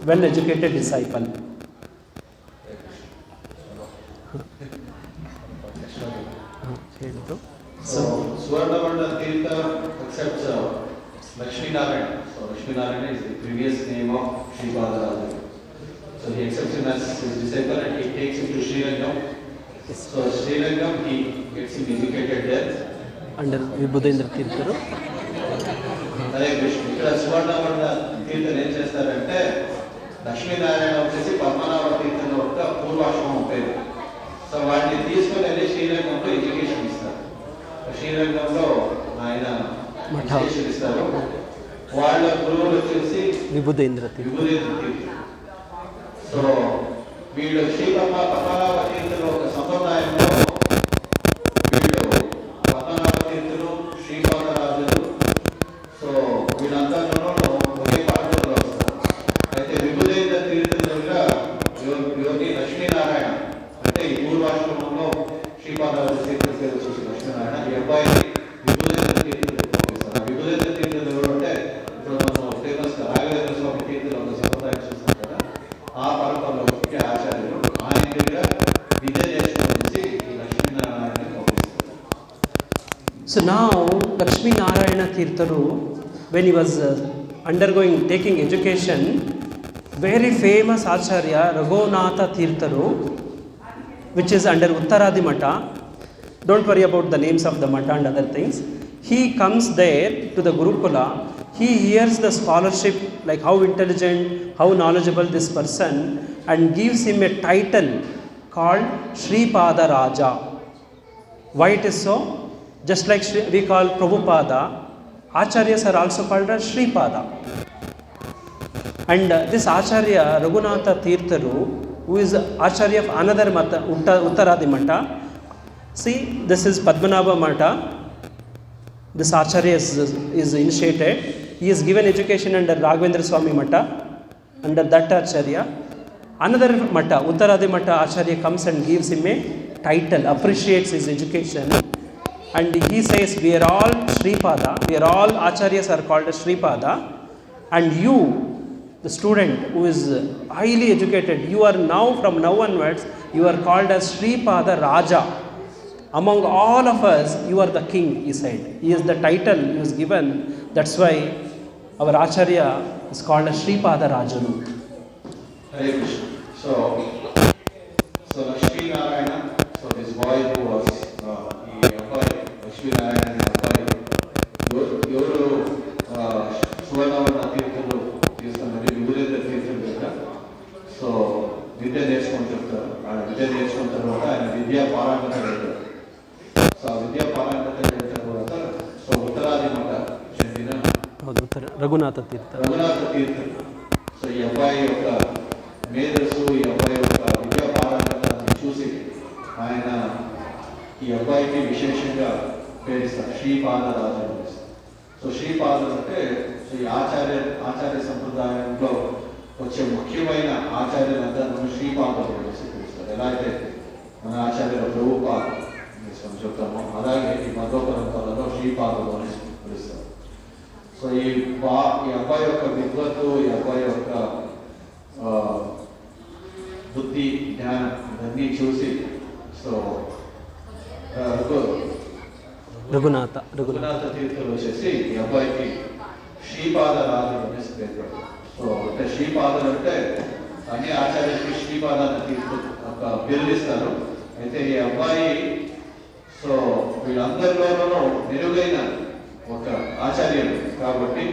well-educated disciple. So Swarnavarna Tirtha accepts Lakshmi Narayana. So Lakshmi Narayana is the previous name of Sripada Rajaru. So he accepts him as his disciple, and he takes him to Srirangam. So Srirangam, he gets him educated there under Vibhudendra Tirtharu. Hare Krishna. ఇక్కడ సువర్ణవర్ణ తీర్థం ఏం చేస్తారంటే, లక్ష్మీనారాయణ వచ్చేసి పద్మనాభ తీర్థం యొక్క పూర్వాశ్రమం పేరు. So వాటిని తీసుకొని వెళ్ళి శ్రీరంగంలో ఎడ్యుకేషన్ ఇస్తారు. శ్రీరంగంలో ఆయన ఎడ్యుకేషన్ ఇస్తారు. వాళ్ళ గురువులు వచ్చేసి విభుదేంద్ర తీర్థ. సో వీళ్ళు పద్మనాభ తీర్థులు ఒక సంప్రదాయంలో వీళ్ళు పద్మనాభ తీర్థులు, శ్రీపాద రాజులు, సో వీళ్ళందరిలో ఒకే పాఠంలో వస్తారు. అయితే విభుదేంద్ర తీర్థుల దగ్గర యోగి లక్ష్మీనారాయణ, అంటే ఈ పూర్వాశ్రమంలో శ్రీపాద తీర్థుల పేరు వచ్చేసి లక్ష్మీనారాయణ. ఈ అబ్బాయిని విభుదేంద్ర తీర్థులు పంపిస్తారు. విభుదేంద్ర తీర్థులు ఎవరు అంటే, ఇప్పుడు మనం ఫేమస్ రాఘవేంద్ర స్వామి తీర్థులు ఒక సంప్రదాయం చూస్తాం కదా, ఆ పరంపరలో ముఖ్య ఆచార్యులు ఆయన దగ్గర విద్య చేసుకుని ఈ లక్ష్మీనారాయణ పంపిస్తారు. So now Lakshmi Narayana Tirtharu, when he was taking education, very famous Acharya Raghunatha Tirtharu, which is under Uttaradi Matha, don't worry about the names of the Matha and other things, he comes there to the Gurukula, he hears the scholarship, like how intelligent, how knowledgeable this person, and gives him a title called Sripada Raja. Why it is so? Just like we call Prabhupada, Acharyas are also called as Sripada. And this Acharya Raghunatha Tirtharu, who is Acharya of another Matha, Uttaradi Matha. See, this is Padmanabha Matha. This Acharya is initiated. He is given education under Raghavendra Swami Matha, under that Acharya. Another Matta, Uttaradi Matta Acharya comes and gives him a title, appreciates his education, and he says, we are all Sripada, we are all Acharyas are called as Sripada, and you, the student who is highly educated, you are now, from now onwards, you are called as Sripada Raja. Among all of us, you are the king, he said. He is the title he was given. That's why our Acharya is called as Sripada Rajanu. Hare Krishna. So Lakshmi Narayana, so this boy who was Lakshmi Narayana ఎవరు సువర్ణవన తీర్థులు తీసుకున్నది విభుదేంద్ర తీర్థులు దగ్గర so విద్య నేర్చుకొని చెప్తారు. ఆయన విద్య నేర్చుకున్న తర్వాత ఆయన విద్యా పారంగత వెళ్తారు. సో ఆ విద్యా పారంగత వెళ్ళిన తర్వాత సో ఉత్తరాది మఠ చెందిన రఘునాథ తీర్థ. సో ఈ అబ్బాయి యొక్క మేధస్సు, ఈ అబ్బాయి యొక్క విద్యా పారంగతాన్ని చూసి ఆయన ఈ అబ్బాయికి విశేషంగా పేరిస్తారు, శ్రీపాదరాజు. సో శ్రీపాదులు అంటే సో ఈ ఆచార్య సంప్రదాయంలో వచ్చే ముఖ్యమైన ఆచార్యులందరూ శ్రీపాదులు అనేసి పిలుస్తారు. ఎలా అయితే మన ఆచార్యుల ప్రభుపాదు చెప్తామో అలాగే ఈ మధ్వ పరంపరలో శ్రీపాదులు అనేసి పిలుస్తారు. సో ఈ అబ్బాయి యొక్క విద్వత్తు, ఈ అబ్బాయి యొక్క బుద్ధి, జ్ఞానం ఇవన్నీ చూసి సో రఘునాథ తీర్థులు వచ్చేసి ఈ అబ్బాయికి శ్రీపాదరాజు అనేసి పేరు పెట్టారు. సో అంటే శ్రీపాదులు అంటే అన్ని ఆచార్యులకి శ్రీపాదాన్ని తీర్థు ఒక బిరుదు ఇస్తారు. అయితే ఈ అబ్బాయి సో వీళ్ళందరిలోనూ మెరుగైన ఒక ఆచార్యులు కాబట్టి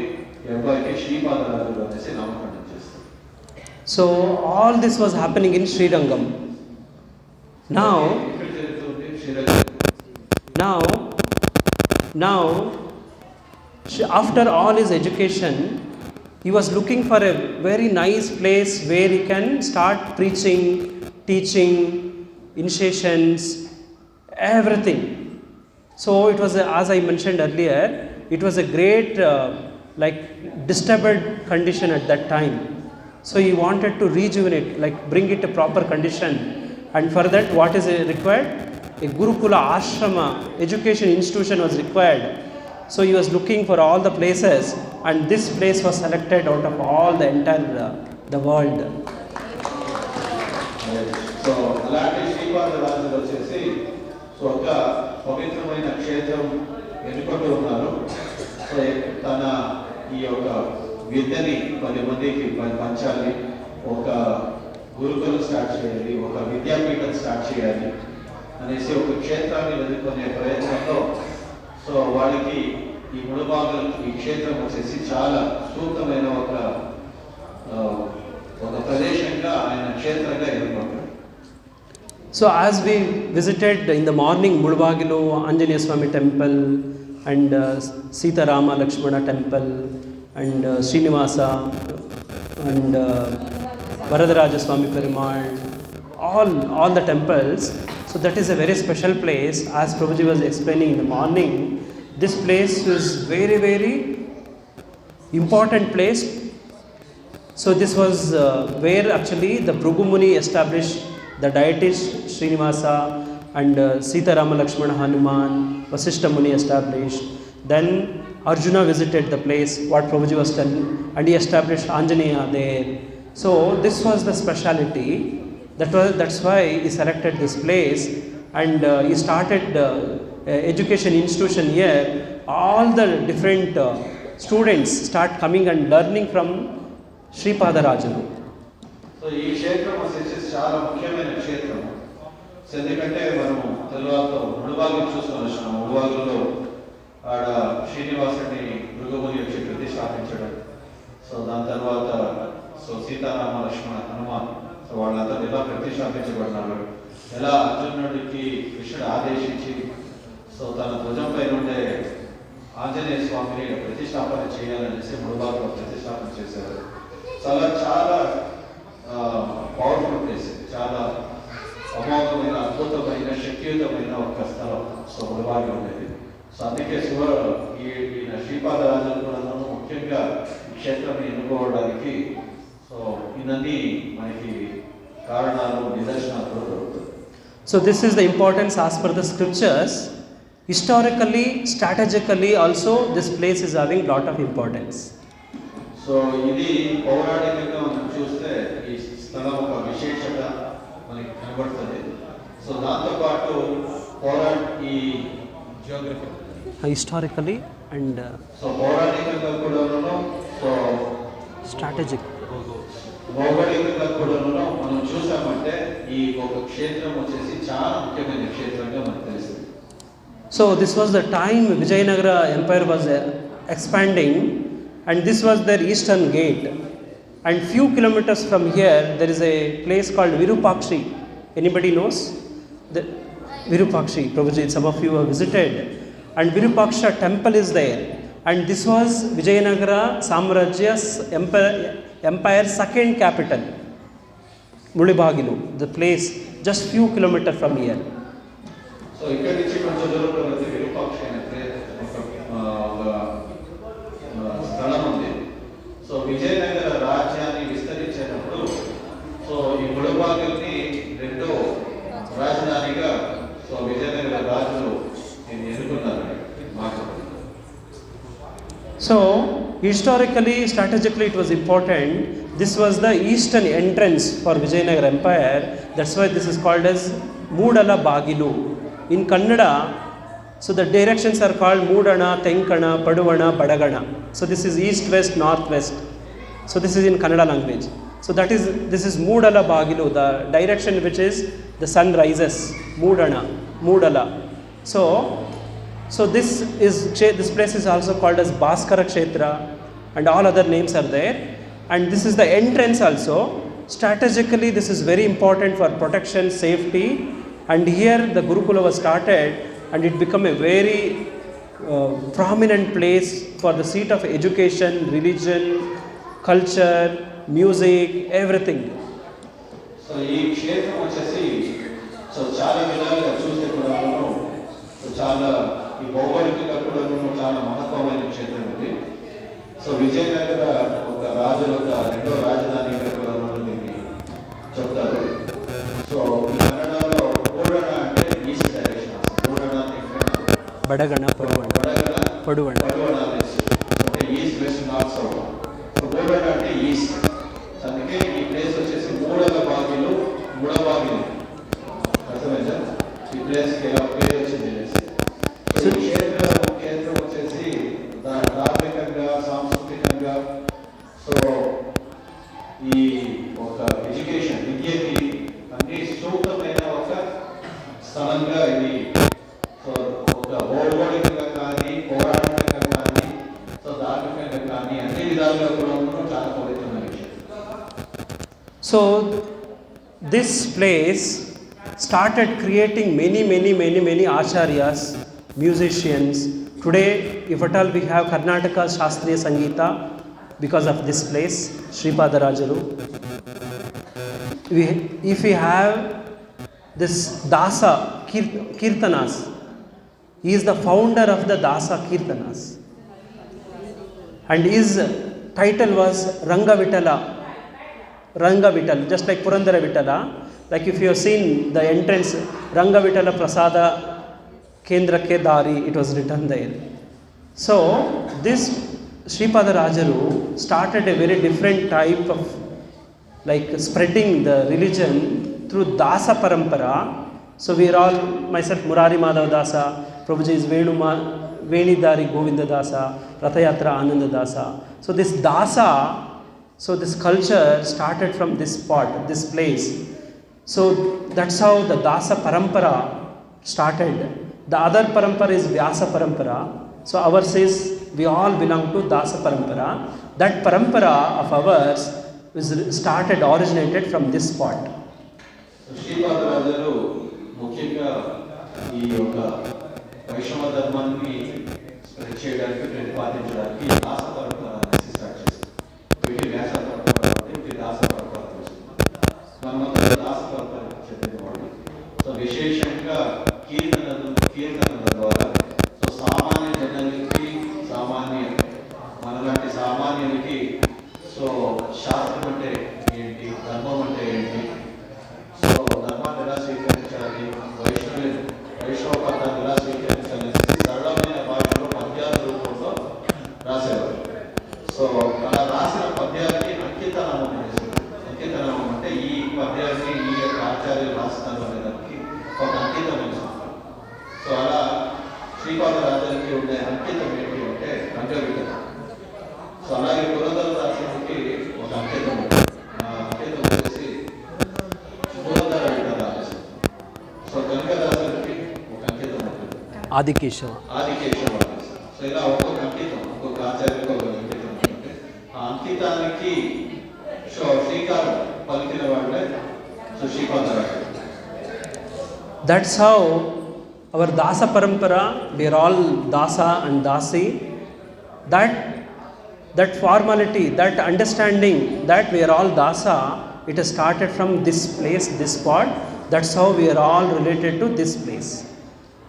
ఈ అబ్బాయికి శ్రీపాదరాజులు అనేసి నామకరణం చేస్తారు. So all this was happening in Srirangam. Now, after all his education, he was looking for a very nice place where he can start preaching, teaching, initiations, everything. So it was, as I mentioned earlier, it was a great disturbed condition at that time. So he wanted to rejuvenate, bring it to proper condition. And for that, what is required? A Gurukula Ashrama education institution was required. So he was looking for all the places, and this place was selected out of all the entire the world. So అలాంటి శ్రీపాదరాజులు వచ్చేసి so ఒక పవిత్రమైన క్షేత్రం ఎన్నుకుంటూ ఉన్నారు. So తన ఈ యొక్క విద్యని 10 మందికి పంచాలి, ఒక గురుకులం స్టార్ట్ చేయాలి, ఒక విద్యాపీఠం స్టార్ట్ చేయాలి అనేసి ఒక క్షేత్రాన్ని ఎదుర్కొనే ప్రయత్నంలో సో వాళ్ళకి ఈ ముడుబాగులు ఈ క్షేత్రం వచ్చేసి చాలా సూక్తమైన ఒక ప్రదేశంగా ఆయన క్షేత్రంగా ఎదుర్కొంటారు. So as we visited in the morning Mudabagilu Anjaneya Swami temple and Sita Rama Lakshmana temple and Srinivasa and Varadaraja Swami Perumal, all the temples. So that is a very special place. As Prabhuji was explaining in the morning, this place is very, very important place. So this was where actually the Bhrigu Muni established the deities Srinivasa and Sita Rama Lakshmana Hanuman, Vasishta Muni established. Then Arjuna visited the place, what Prabhuji was telling, and he established Anjaneya there. So this was the speciality. That's why he selected this place, and he started education institution here. All the different students start coming and learning from Sripada Rajanu. So ఈ క్షేత్రం వచ్చేసి చాలా ముఖ్యమైన క్షేత్రం. ఎందుకంటే మనము తర్వాత ముడుబాగులు చూసుకొని వచ్చినాం. ముడుబాగుల్లో ఆడ శ్రీనివాసుని భృగుముని వచ్చి ప్రతిష్టాపించడం, సో దాని తర్వాత సో సీతారామ లక్ష్మణ హనుమాన్ సో వాళ్ళందరూ ఎలా ప్రతిష్టాపించబడినారు, ఎలా అర్జునుడికి కృష్ణుడు ఆదేశించి సో తన భుజంపై ఉండే ఆంజనేయ స్వామిని ప్రతిష్టాపన చేయాలనేసి ముడుబాగులో ప్రతిష్టాపన చేశారు. చాలా పవర్ఫుల్ ప్లేస్, చాలా అమోఘమైన అద్భుతమైన శక్తియుతమైన ఒక స్థలం సో ముడుబాగి ఉండేది. సో అందుకే ఈయన శ్రీపాదరాజులు కూడా ముఖ్యంగా ఈ క్షేత్రాన్ని ఎన్నుకోవడానికి సో ఇవన్నీ మనకి కారణాలు నిదర్శనాలు కూడా దొరుకుతాయి. So this is the importance as per the scriptures. Historically, strategically also this place is having lot of importance. So ఇది పౌరాణికంగా మనం చూస్తే ఈ స్థలం ఒక విశేషత మనకి కనబడుతుంది. సో దాంతోపాటు ఈ జియోగ్రఫీ Historically and సో పౌరాణికంగా కూడాను, సో strategic. భౌగోళికంగా కూడాను మనం చూసామంటే ఈ ఒక క్షేత్రం వచ్చేసి చాలా ముఖ్యమైన క్షేత్రంగా మనకు తెలుస్తుంది. So this was the time Vijayanagara Empire was expanding, and this was their eastern gate. And few kilometers from here there is a place called Virupakshi. Anybody knows? The Virupakshi, Prabhuji, some of you have visited. And Virupaksha temple is there. And this was Vijayanagara Samrajya's empire's second capital. Mulibagilu, the place just few kilometers from here. So ఇక్కడి నుంచి కొంచెం దూరంలో వచ్చి విరూపాక్ష అనే స్థలం ఉంది. So Vijayanagara రాజ్యాన్ని విస్తరించినప్పుడు so ఈ ముళబాగిల్ని రెండో రాజధానిగా సో విజయనగర రాజులు ఎన్నుకున్నారు మాట. So historically, strategically it was important. This was the eastern entrance for Vijayanagara Empire. That's why this is called as Moodala Bagilu. In Kannada, so the directions are called Moodana, Tenkana, Paduvana, Badagana. So this is east, west, north, west. So this is in Kannada language. So this is Moodala Bagilu, the direction which is the sun rises. Moodana, Moodala. So this place is also called as Bhaskara Kshetra, and all other names are there. And this is the entrance also. Strategically, this is very important for protection, safety. And here the Gurukula was started, and it became a very prominent place for the seat of education, religion, culture, music, everything. So ఈ క్షేత్రం వచ్చేసి so చాలా విధాలుగా చూస్తే కూడాను చాలా ఈ భౌగోళికంగా కూడాను చాలా మహత్వమైన క్షేత్రం ఇది. సో విజయనగర ఒక రాజుల యొక్క రెండో రాజధానిగా కూడాను దీన్ని చెప్తారు. సో ఈ కన్నడలో మూడణ అంటే ఈస్ట్ డైరెక్షన్, మూడణ Badagana, Paduvana. అంటే east west north south. So మూడణ అంటే ఈస్ట్. అందుకే ఈ ప్లేస్ వచ్చేసి మూడబాగిలు. అర్థమైందా? ఈ ప్లేస్కి ఎలా పేరు వచ్చింది. ఈ క్షేత్రం వచ్చేసి ధార్మికంగా, సాంస్కృతికంగా, సో ఈ ఒక ఎడ్యుకేషన్ విద్యకి అన్ని సూక్తమైన ఒక స్థలంగా ఇది. సో ఒక భౌగోళికంగా కానీ, పౌరాణికంగా కానీ, సో ధార్మికంగా కానీ అన్ని విధాలుగా కూడా చాలా పవిత్రమైన విషయం. So this place started creating many acharyas, musicians. Today, if at all we have Karnataka Shastriya Sangeeta because of this place, Sripada Rajaru. If we have this Dasa Kirtanas, he is the founder of the Dasa Kirtanas. And his title was Ranga Vitala, just like Purandara Vitala. Like if you have seen the entrance, Ranga Vitala Prasada Kendra Ke Dari, it was written there. So this Sripada Rajaru started a very different type of like spreading the religion through Dasa Parampara. So we are all, myself Murari Madav Dasa, Prabhuji is Venidari Govinda Dasa, Trita Yatra Ananda Dasa. So this Dasa, so this culture started from this spot, this place. So that's how the Dasa Parampara started. The other Parampara is Vyasa Parampara. So ours is, we all belong to Dasa Parampara. That Parampara of ours is originated from this spot. Sripada రాజులు ముఖ్యంగా ఈ యొక్క వైష్ణవ ధర్మాన్ని spread చేయడానికి, ప్రతిపాదించడానికి దాస పరంపర అనేది start చేశారు. వీటి వ్యాస పరంపర, వీటి దాస పరంపర తీసుకున్నాం. మనమంతా దాస పరంపర చెందినవాడు. సో విశేషంగా కీర్తనల ద్వారా సో సామాన్య జనాలకి, మనలాంటి సామాన్యులకి సో శాస్త్రం అంటే ఏంటి, ధర్మం అంటే ఏంటి, పద్యాన్ని ఈ యొక్క ఆచార్యులు రాస్తున్నారు అనే దానికి ఒక అంకితం ఇస్తాం. సో అలా శ్రీపాద రాజానికి ఉండే అంకితం ఏంటి అంటే రంగవికత. సో అలాగే పురంధరదాసునికి ఒక అంకితం ఉంది. ఆ అంకితం వచ్చేసి పురంధర విఠలదాసు. సో కనకదాసునికి ఒక అంకితం ఉంటుంది ఆదికేశవ. సో ఇలా ఒక్కొక్క అంకితం, ఒక్కొక్క ఆచార్యులకు ఒక అంకితం ఉంటుంది. ఆ అంకితానికి శ్రీకారం పలికిన వాళ్ళే శ్రీపాద రాజు. That's how our Dasa Parampara, we are all Dasa and Dasi. That formality, that understanding that we are all Dasa, it has started from this place, this spot. That's how we are all related to this place.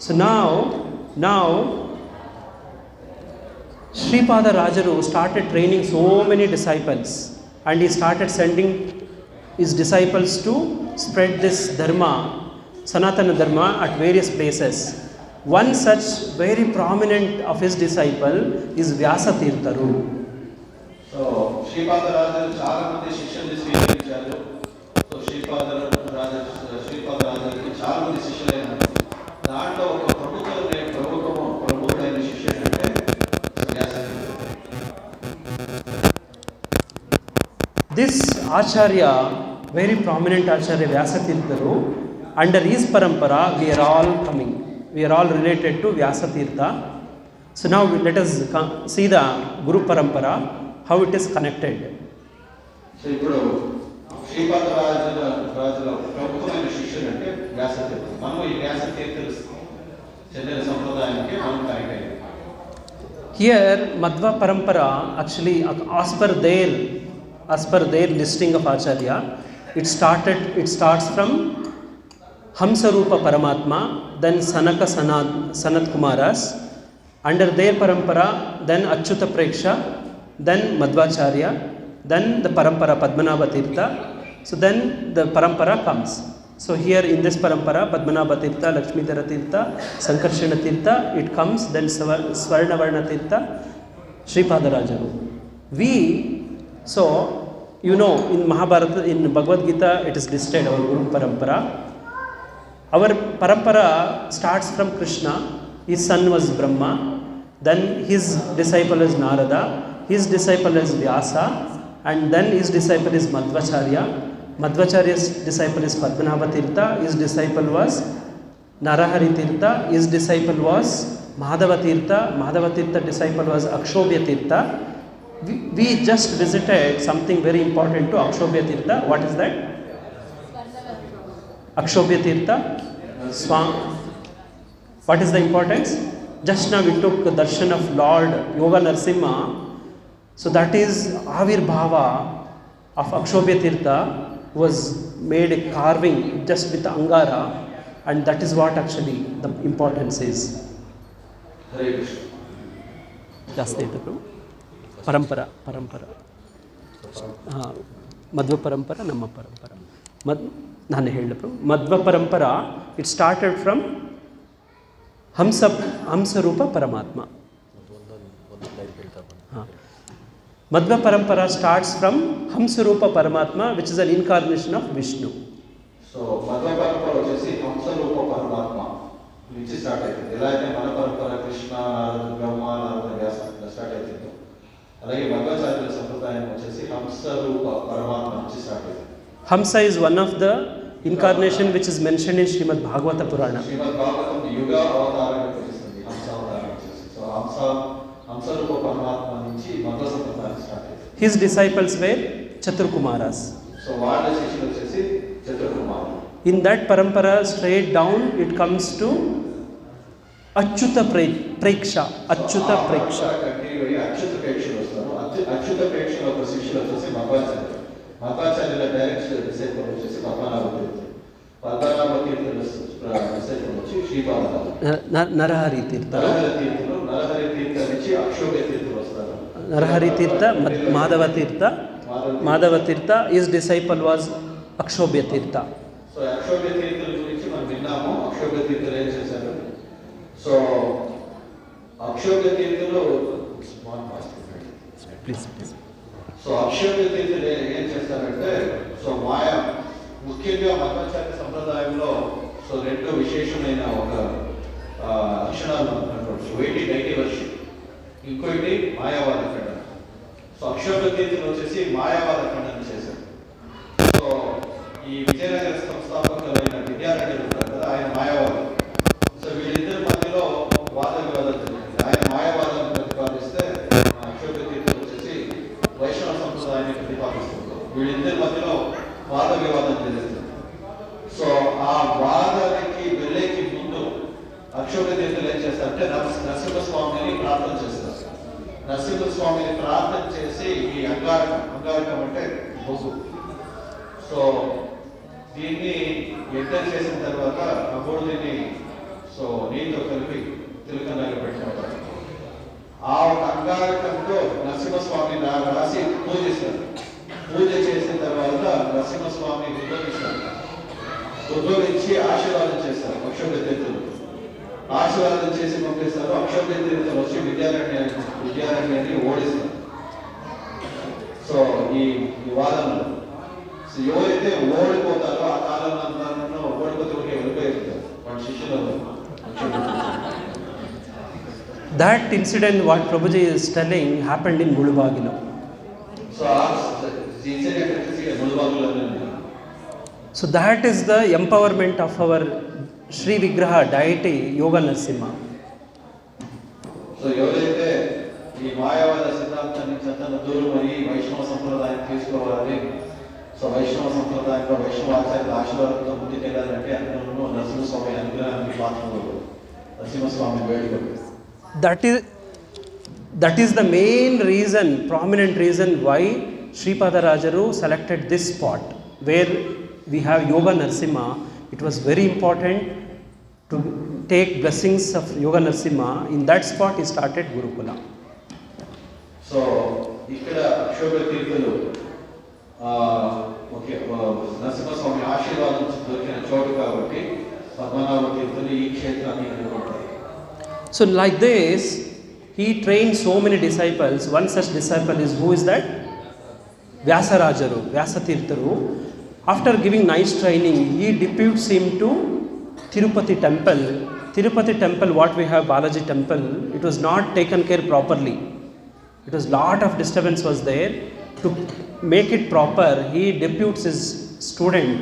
So now Sripada Rajaru started training so many disciples, and he started sending his disciples to spread this dharma, Sanatana Dharma, at various places. One such very prominent of his disciple is Vyasa Tirtharu. So Sripada Raju చాలా మంది శిష్యుల్ని స్వీకరించారు. So Sripada రాజుకి చాలా మంది శిష్యులైనారు. దాంట్లో ఒక ప్రముఖమైన శిష్యుడు అంటే వ్యాస. This Acharya, very prominent Acharya Vyasa Tirtharu, under his parampara we are all coming. We are all related to Vyasa Tirtha. So now let us see the Guru Parampara, how it is connected. So ఇప్పుడు శ్రీపాద రాజుల ప్రముఖమైన శిష్యుడు అంటే వ్యాస తీర్థ. మనం ఈ వ్యాస తీర్థులు చెందిన సంప్రదాయానికి మనం కనెక్ట్ అయ్యాం. Here Madhva Parampara, actually as per their listing of Acharya, it starts from Hamsarupa Paramatma, then Sanaka Sanat Kumaras. Under their parampara, then Achyuta Preksha, then Madhvacharya, then the parampara Padmanabha Tirtha. So then the parampara comes. So here in this parampara, Padmanabha Tirtha, Lakshmidhara Tirtha, Sankarshana Tirtha, it comes, then Swarnavarna Tirtha, Sripada Rajaru. So you know, in Mahabharata, in Bhagavad Gita, it is listed our Guru Parampara. Our parampara starts from Krishna. His son was Brahma. Then his disciple is Narada. His disciple is Vyasa. And then his disciple is Madhvacharya. Madhvacharya's disciple is Padmanabha Tirtha. His disciple was Narahari Tirtha. His disciple was Madava Tirtha. Madava Tirtha disciple was Akshobhya Tirtha. We just visited something very important to Akshobhya Tirtha. What is that? Akshobhya Tirtha. What is the importance? Just now we took the darshan of Lord Yoga Narshimha. So that is Avirbhava of Akshobhya Tirtha was made a carving just with Angara, and that is what actually the importance is. Hare Krishna. Just Parampara. Madhva Parampara, Namma Parampara. ನಾನು ಹೇಳಪ್ಪ Madhva ಪರಂಪರ it started from ಹಂಸರೂಪ ಪರಮಾತ್ಮ. Madhva ಪರಂಪರ starts from ಹಂಸರೂಪ ಪರಮಾತ್ಮ which is an incarnation of Vishnu. So Madhva పరంపర వచ్చేసి హంసరూప పరమాత్మ నుంచి start అవుతుంది. ఎలా అయితే మన పరంపర కృష్ణ, నారద, బ్రహ్మ, నారద, వ్యాస స్టార్ట్ అవుతుందో అలాగే మధ్వాచార్యుల సంప్రదాయం వచ్చేసి హంసరూప పరమాత్మ నుంచి స్టార్ట్ అవుతుంది. Hamsa is one of the incarnation which is mentioned in Srimad Bhagavata Purana. శ్రీమద్ భాగవతం యుగ అవతారంగా పిలుస్తుంది హంస అవతారం వచ్చేసి. సో హంసరూప పరమాత్మ నుంచి మధ్వ సంప్రదాయం స్టార్ట్ అవుతుంది. His disciples were Chaturkumaras. So వాళ్ళ శిష్యులు వచ్చేసి చతుర్కుమారులు. In that parampara straight down it comes to Achyuta Preksha. Achyuta Preksha. Achyuta ప్రేక్షలు వస్తారు. అచ్యుత ప్రేక్షల ఒక శిష్యులు వచ్చేసి మధ్వాచార్యులు. మధ్వాచార్యుల డైరెక్ట్ డిసైపుల్ వచ్చేసి పద్మనాభ తీర్థులు. పద్మనాభ తీర్థుల డిసైపుల్ వచ్చి శ్రీపాద Narahari Tirtha. నరహరి తీర్థ నుంచి అక్షోభ్య తీర్థులు వస్తారు. Narahari Tirtha, Madava Tirtha. Madava Tirtha, his disciple was Akshobhya Tirtha. So Akshobhya తీర్థుల గురించి మనం విన్నాము. అక్షోభ్య తీర్థులు ఏం చేశారు? సో అక్షోభ్య తీర్థులు సో అక్షోభ్య తీర్థులు ఏం చేస్తారంటే సో ముఖ్యంగా మధ్వాచార్య సంప్రదాయంలో సో రెండు విశేషమైన ఒక లక్షణాలు అనుకోవచ్చు. ఒకటి డైవర్షిప్, ఇంకోటి మాయావాద ఖండన. సో అక్షోభ తీర్థులు వచ్చేసి మాయావాద ఖండన చేశారు. సో ఈ విజయనగర సంస్థాపకులైన విద్యారణ్యులు ఉంటారు కదా, ఆయన మాయావాదం. సో వీళ్ళిద్దరి మధ్యలో వాద వివాదం జరిగింది. ఆయన మాయావాదం ప్రతిపాదిస్తే అక్షోభ తీర్థులు వచ్చేసి వైష్ణవ సంప్రదాయాన్ని ప్రతిపాదిస్తున్నారు. వీళ్ళిద్దరి మధ్యలో వాద వివాదం జరుగుతుంది. సో ఆ వాదానికి వెళ్ళేకి ముందు అక్షోభ తీర్థులు ఏం చేస్తారంటే నరసింహస్వామిని ప్రార్థన చేస్తారు. నరసింహస్వామిని ప్రార్థన చేసి ఈ అంగారకం అంటే బొగ్గు, సో దీన్ని యజ్ఞం చేసిన తర్వాత అప్పుడు దీన్ని సో నీటితో కలిపి తిలకంగా పెట్టుకుంటారు. ఆ ఒక అంగారకంతో నరసింహస్వామిని రాసి పూజిస్తారు. పూజ చేసిన తర్వాత నరసింహస్వామి ఉద్భవించి ఆశీర్వాదం చేస్తారు. అక్షోభ తీర్థులు ఆశీర్వాదం చేసి పంపిస్తారు. అక్షోభ తీర్థులు వచ్చి విద్యారణ్యాన్ని ఓడిస్తారు. సో ఈ వాదనలో ఎవరైతే ఓడిపోతారో ఆ కాలంలో ఓడిపోతే వెళ్ళిపోయారు వాళ్ళ శిష్యులు. That incident what Prabhuji is telling happened in Mulubagilo. So that is the empowerment of our Sri Vigraha deity Yoga Narsimha. So ఎవరైతే ఈ మాయావాద సిద్ధాంతాన్ని చక్కగా దూరమని వైష్ణవ సంప్రదాయం తీసుకోవాలి, సో వైష్ణవ సంప్రదాయంలో వైష్ణవ ఆచార్యుల ఆశీర్వాదంతో ముందుకెళ్ళాలంటే అందులో నరసింహస్వామి అనుగ్రహానికి పాత్రలు, నరసింహస్వామి వేడుక. That is the main reason, prominent reason why Sripada Rajaru selected this spot where we have Yoga Narsimha. It was very important to take blessings of Yoga Narsimha. In that spot he started Gurukula. So ఇక్కడ అక్షోభ తీర్థులు okay Narasimhaswamy ఆశీర్వాదం దొరికిన చోటు కాబట్టి పద్మనాభ తీర్థులు ఈ క్షేత్రాన్ని ఎన్నుకుంటారు. So like this he trained so many disciples. One such disciple is, who is that? Vyasa Rajaru, Vyasa Tirtharu. After giving nice training, he deputes him to Tirupati temple. Tirupati temple, what we have, Balaji temple, it was not taken care properly. It was lot of disturbance was there. To make it proper, he deputes his student,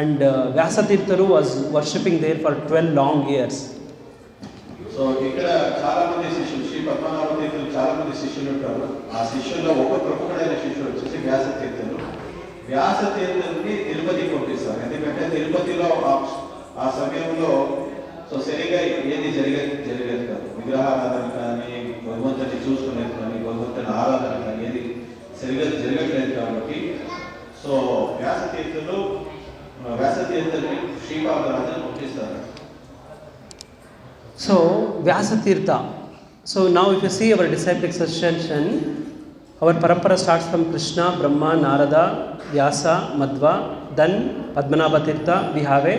and Vyasa Tirtharu was worshipping there for 12 long years. So ఇక్కడ చాలా మంది శిష్యులు, శ్రీ పద్మనాభ తీర్థులు చాలా మంది శిష్యులు ఉంటారు. ఆ శిష్యుల్లో ఒక ప్రముఖుడైన శిష్యుడు వచ్చేసి వ్యాస తీర్థులు. వ్యాస తీర్థుల్ని తిరుపతికి పంపిస్తారు. ఎందుకంటే తిరుపతిలో ఆ సమయంలో సో సరిగా ఏది జరిగేది కాదు. విగ్రహారాధన కానీ, భగవంతుని చూసుకునేది కానీ, భగవంతుని ఆరాధన కానీ ఏది సరిగా జరగట్లేదు కాబట్టి సో వ్యాస తీర్థుల్ని శ్రీపాదరాజుని పంపిస్తారు. So Vyasa Tirtha. So now if you see our disciplic succession, our parampara starts from Krishna, Brahma, Narada, Vyasa, Madhva, then Padmanabha Tirtha. We have a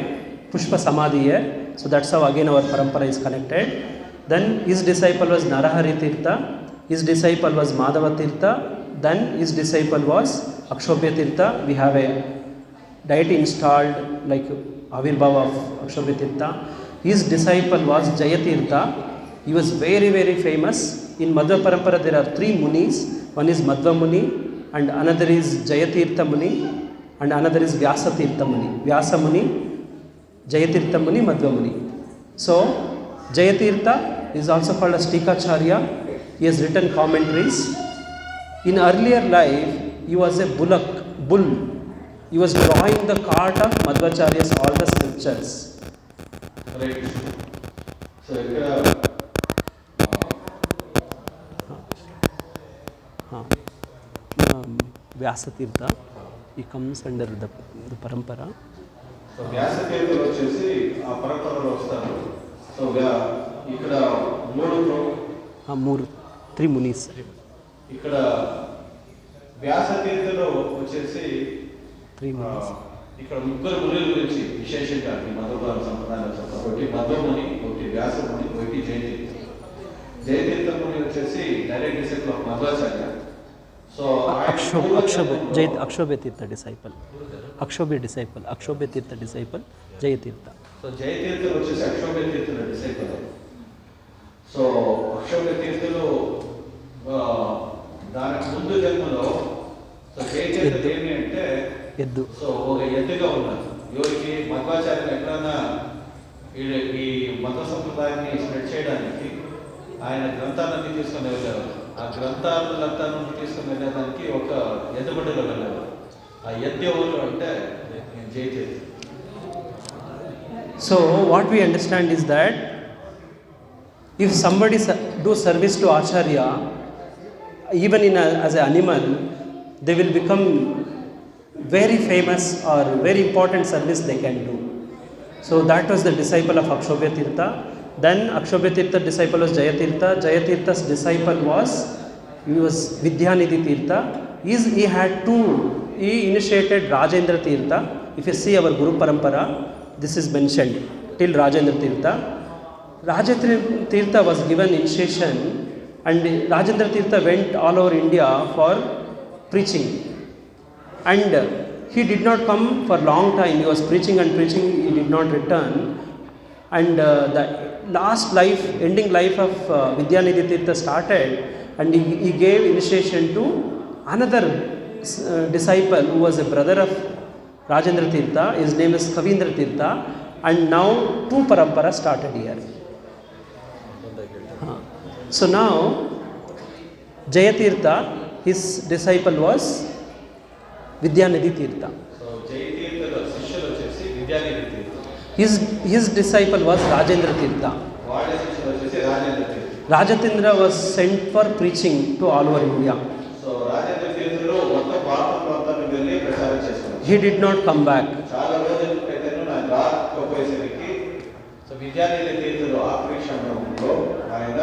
Pushpa Samadhi here. So that's how again our parampara is connected. Then his disciple was Narahari Tirtha. His disciple was Madava Tirtha. Then his disciple was Akshobhya Tirtha. We have a deity installed like Avirbhava of Akshobhya Tirtha. His disciple was Jayatirtha. He was very, very famous. In Madhva Parampara there are 3 munis. One is Madhva Muni, and another is Jayatirtha Muni, and another is Vyasa Tirtha Muni. Vyasa Muni, Jayatirtha Muni, Madhva Muni. So Jayatirtha is also called as Tikacharya. He has written commentaries. In earlier life he was a bull. He was drawing the cart of Madhvacharya's all the scriptures. Right. So ఇక్కడ Vyasa Tirtha, he comes under the parampara. So Vyasa తీర్థులు వచ్చేసి ఆ పరంపరలో వస్తారు. So ఇక్కడ 3 munis. ఇక్కడ వ్యాస తీర్థులు వచ్చేసి 3 munis. ఇక్కడ 3 మునుల గురించి విశేషంగా మధవ సంప్రదాయాలు చెప్తారు. ఒకటి మధవ ముని, ఒకటి వ్యాస ముని, ఒకటి జయతీర్థ ముని వచ్చేసి direct disciple of Madhvacharya. So Akshobhya Tirtha disciple. Akshobhya Tirtha disciple, Jayatirtha. So జయతీర్థులు వచ్చేసి అక్షోభ్య తీర్థుల డిసైపుల్. సో అక్షోభ్య తీర్థులు దానికి ముందు జన్మలో సో జయతీర్థులు ఏమి అంటే ఎద్దు. సో ఒక ఎద్దుగా ఉన్నారు. ఎవరికి మధ్వాచార్యులు ఎక్కడన్నా ఈ మత సంప్రదాయాన్ని స్ప్రెడ్ చేయడానికి ఆయన గ్రంథాలన్నీ తీసుకొని వెళ్ళారు. ఆ గ్రంథాలంతా తీసుకొని వెళ్ళడానికి ఒక ఎద్దుబండిలో వెళ్ళారు. ఆ ఎద్దు ఎవరు అంటే Jayatheertha. So what we understand is that if somebody do service to Acharya, even as an animal, they will become very famous or very important service they can do. So that was the disciple of Akshobhya Tirtha. Then Akshobhya Tirtha disciple was Jayatirtha. Jayatirtha's disciple was Vidyanidhi Tirtha. He initiated Rajendra Tirtha. If you see our Guru Parampara, this is mentioned till Rajendra Tirtha. Rajendra Tirtha was given initiation, and Rajendra Tirtha went all over India for preaching. And he did not come for long time. He was preaching and preaching. He did not return. And the last life, ending life of Vidyanidhi Tirtha started, and he gave initiation to another disciple who was a brother of Rajendra Tirtha. His name is Kavindra Tirtha, and now two paramparas started here. So now Jayatirtha, his disciple was Vidyanidhi Tirtha. So జయతీర్థుల శిష్యులు వచ్చేసి విద్యానిధి తీర్థ. His disciple was Rajendra Tirtha. వాళ్ళ శిష్యులు వచ్చేసి రాజేంద్ర తీర్థ. Rajatindra was sent for preaching to all over India. So Rajendra తీర్థులు మొత్తం భారత ప్రాంతానికి వెళ్ళి ప్రచారం చేస్తున్నారు. He did not come back. చాలా రోజుల క్రితం ఆయన రాకపోయేసరికి సో విద్యానిధి తీర్థులు ఆఖరి క్షణంలో ఆయన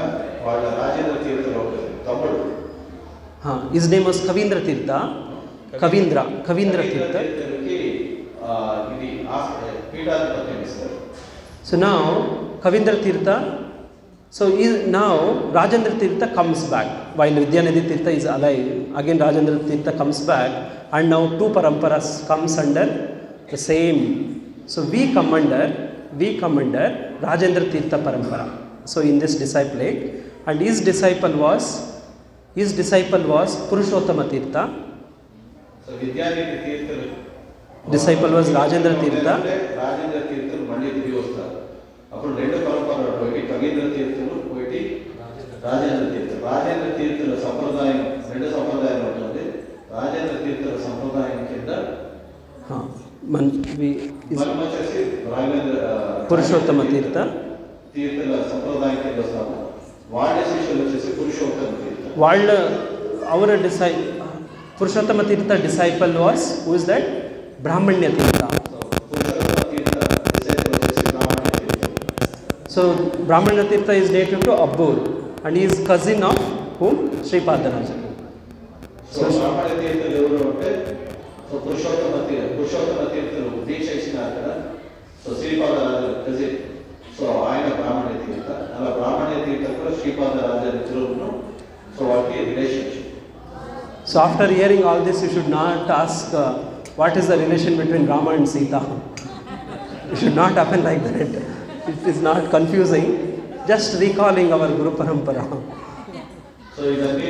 వాళ్ళ రాజేంద్ర తీర్థులు తమ్ముడు. His name was Kavindra Tirtha. Kavindra Tirtha. తీర్థులకి ఇది పీఠాధిపత్యం ఇస్తారు. So now Kavindra Tirtha. So now Rajendra Tirtha comes back while Vidyanidhi Tirtha is alive. Again Rajendra Tirtha comes back, and now two paramparas comes under the same. So we come under Rajendra Tirtha parampara. So in this discipleship, and his disciple was Purushottama Tirtha. So Vidyanidhi తీర్థులు Disciple was Rajendra Tirtha. Rajendra తీర్థులు మళ్ళీ తిరిగి వస్తారు. అప్పుడు రెండు పరంపరలు, ఒకటి కవీంద్ర తీర్థులు, ఒకటి రాజేంద్ర తీర్థులు. రాజేంద్ర తీర్థుల సంప్రదాయం రెండు సంప్రదాయాలు ఉంటుంది. రాజేంద్ర తీర్థుల సంప్రదాయం కింద మనం వచ్చేసి Purushottama Tirtha. తీర్థుల సంప్రదాయం కింద వస్తాము. వాళ్ళ శిష్యులు వచ్చేసి పురుషోత్తమ తీర్థ. Our Purushottama Tirtha disciple was, who is that? Brahmanya Tirtha. Purushottama Tirtha disciple వచ్చేసి బ్రాహ్మణ తీర్థ. So Brahmanya Tirtha is native to Abbur, and he is cousin of whom? Sripadaraja. So బ్రాహ్మణ తీర్థులు ఎవరు అంటే సో పురుషోత్తమ తీర్థులు దీక్ష ఇచ్చినారు కదా. So శ్రీపాదరాజు cousin. సో ఆయన బ్రాహ్మణ తీర్థ. అలా బ్రాహ్మణ తీర్థ కూడా శ్రీపాదరాజ మిత్రులను. సో వాటి relationship. So after hearing all this, you should not ask what is the relation between Rama and Sita. It should not happen like that. It is not confusing. Just recalling our Guru Parampara. So ఇవన్నీ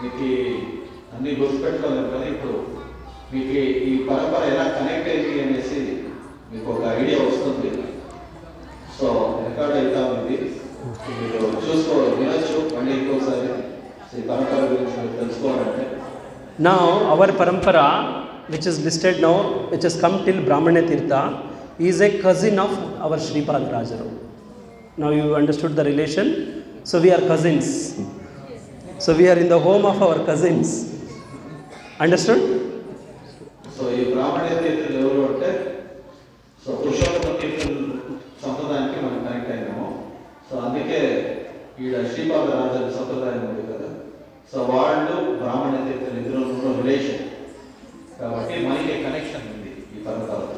మీకు అన్ని గుర్తుపెట్టుకోలేము కానీ ఇప్పుడు మీకు ఈ పరంపర ఎలా connect అయింది అనేసి మీకు ఒక ఐడియా వస్తుంది. సో రికార్డ్ అవుతా ఉంది, మీరు వినొచ్చు మళ్ళీ ఇంకోసారి ఈ పరంపర గురించి మీరు తెలుసుకోవాలంటే. Now our Parampara, which is listed now, which has come till Brahmanya Tirtha, is a cousin of our Sripadaraja. Now you understood the relation. So we are cousins. So we are in the home of our cousins. Understood? So ఈ బ్రాహ్మణ తీర్థులు ఎవరు అంటే so Purushottama తీర్థుల సంప్రదాయానికి మనం connect అయినాము. So అందుకే ఈడ శ్రీపాదరాజ సంప్రదాయం ఉంది కదా. సో వాళ్ళు బ్రాహ్మణ తీర్థులు ఇద్దరు రిలేషన్ కాబట్టి మనకి కనెక్షన్ ఉంది ఈ పరంపరతో.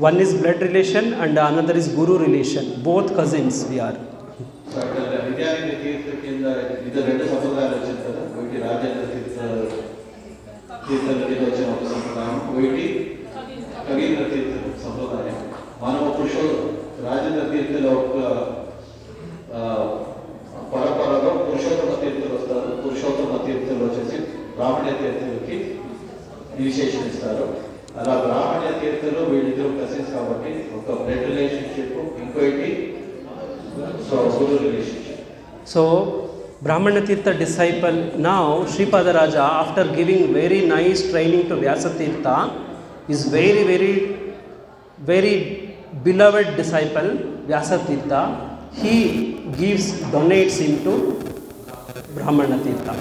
One is blood relation and another is Guru relation. Both cousins we are. So ఇక్కడ విద్యానిధి తీర్థ కింద ఇద్దరు రెండు సంప్రదాయాలు వచ్చింది కదా. ఒకటి రాజేంద్ర తీర్థ తీర్థం నుంచి వచ్చిన ఒక సంప్రదాయం, ఒకటి కవీంద్ర తీర్థ సంప్రదాయం. మానవ రాజేంద్ర తీర్థుల ఒక పరంపరలో పురుషోత్తమ తీర్థులు వస్తారు. పురుషోత్తమ తీర్థులు వచ్చేసి బ్రాహ్మణ్య తీర్థులకి ఇనిషియేషన్ ఇస్తారు. అలా బ్రాహ్మణ్య తీర్థులు వీళ్ళిద్దరు కజిన్స్ కాబట్టి ఒక బ్లడ్ రిలేషన్షిప్, ఇంకోటి గురు relationship. So Brahmana Tirtha disciple, now Sripada Raja, after giving very nice training to Vyasa Tirtha, is very beloved disciple Vyasa Tirtha, he donates him to Brahmana Tirtha.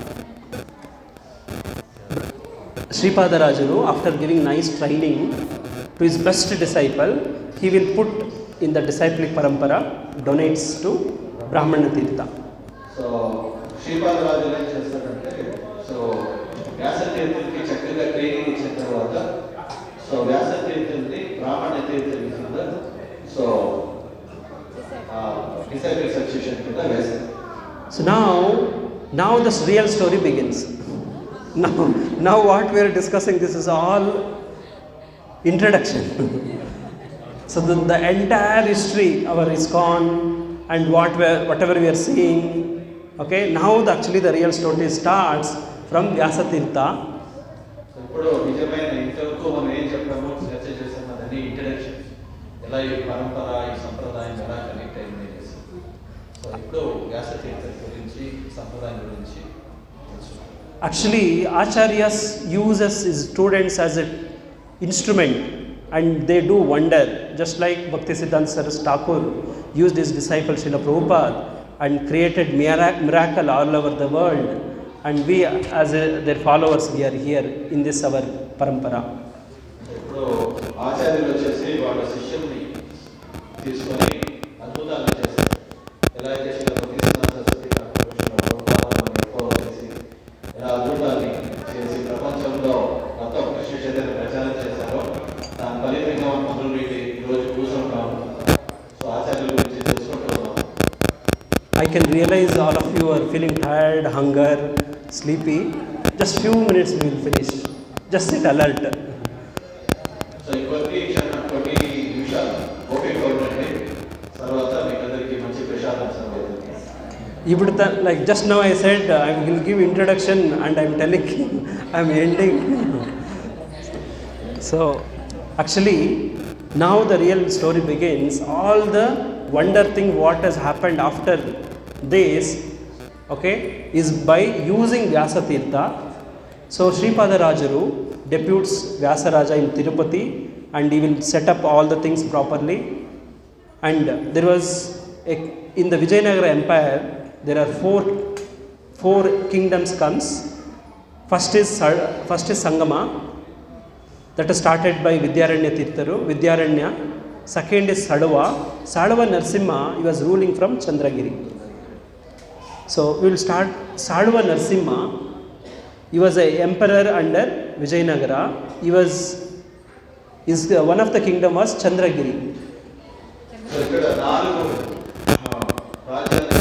Sripada Rajanu, after giving nice training to his best disciple, he will put in the disciplic parampara, donates to Brahmana Tirtha. So Sripada Raju ఏం చేస్తాడంటే, so వ్యాస తీర్థులకి చక్కగా training ఇచ్చిన తర్వాత so వ్యాస తీర్థుల్ని బ్రాహ్మణ తీర్థుల కింద so disciple succession కింద వేస్తారు. So now the real story begins. Now what we are discussing, this is all introduction. So the entire history, our ISKCON and whatever we are seeing, okay, now actually the real story starts from Vyasa Tirtha. ఇప్పుడు నిజమైన ఇంతవరకు మనం ఏం చెప్పామో చర్చ చేసాం, అదని introduction, ఎలా ఈ పరంపర ఈ సంప్రదాయం ఎలా కనెక్ట్ అయింది. సో ఇప్పుడు వ్యాస తీర్థం గురించి సంప్రదాయం గురించి Actually Acharyas uses his students as an instrument and they do wonder, just like Bhaktisiddhanta Saraswati Thakur used his disciple Srila Prabhupada and created miracle all over the world, and we as their followers, we are here in this our parampara. ఇప్పుడు ఆచార్యులు వచ్చేసి వాళ్ళ శిష్యుల్ని తీసుకొని అద్భుతాలు చేస్తారు. ఎలా అయితే శ్రీల బక్తిసిద్ధాంత సరస్వతి ఠాకూర్ ప్రభుపాదాన్ని ఫాలో చేసి ఎలా అద్భుతాన్ని చేసి ప్రపంచంలో మొత్తం కృష్ణ చైతన్య ప్రచారం చేశారో, దాని ఫలితంగా మనం ఈరోజు కూర్చుంటాము. సో ఆచార్యుల గురించి తెలుసుకుంటూ ఉన్నాం. I can realize all of you are feeling tired, hunger, sleepy. Just few minutes we will finish. Just sit alert. So ఇంకొకటి కొన్ని నిమిషాలు ఓపిక ఉండండి. తర్వాత మీకు అందరికీ మంచి ప్రసాదం serve. Like just now I said I will give introduction and I am telling I am ending. So actually now the real story begins. All the wonder thing what has happened after this, okay, is by using Vyasa Tirtha. So Sripada Rajaru deputes Vyasa Raja in Tirupati and he will set up all the things properly. And there was in the Vijayanagara Empire there are four kingdoms comes. First is Sangama, that is started by Vidyaranya Tirtharu. Second is Sadava Narshimha, he was ruling from Chandragiri. So we will start Sadava Narshimha. He was an emperor under Vijayanagara. One of the kingdom was Chandragiri. So ఇక్కడ 4 రాజ్యాలు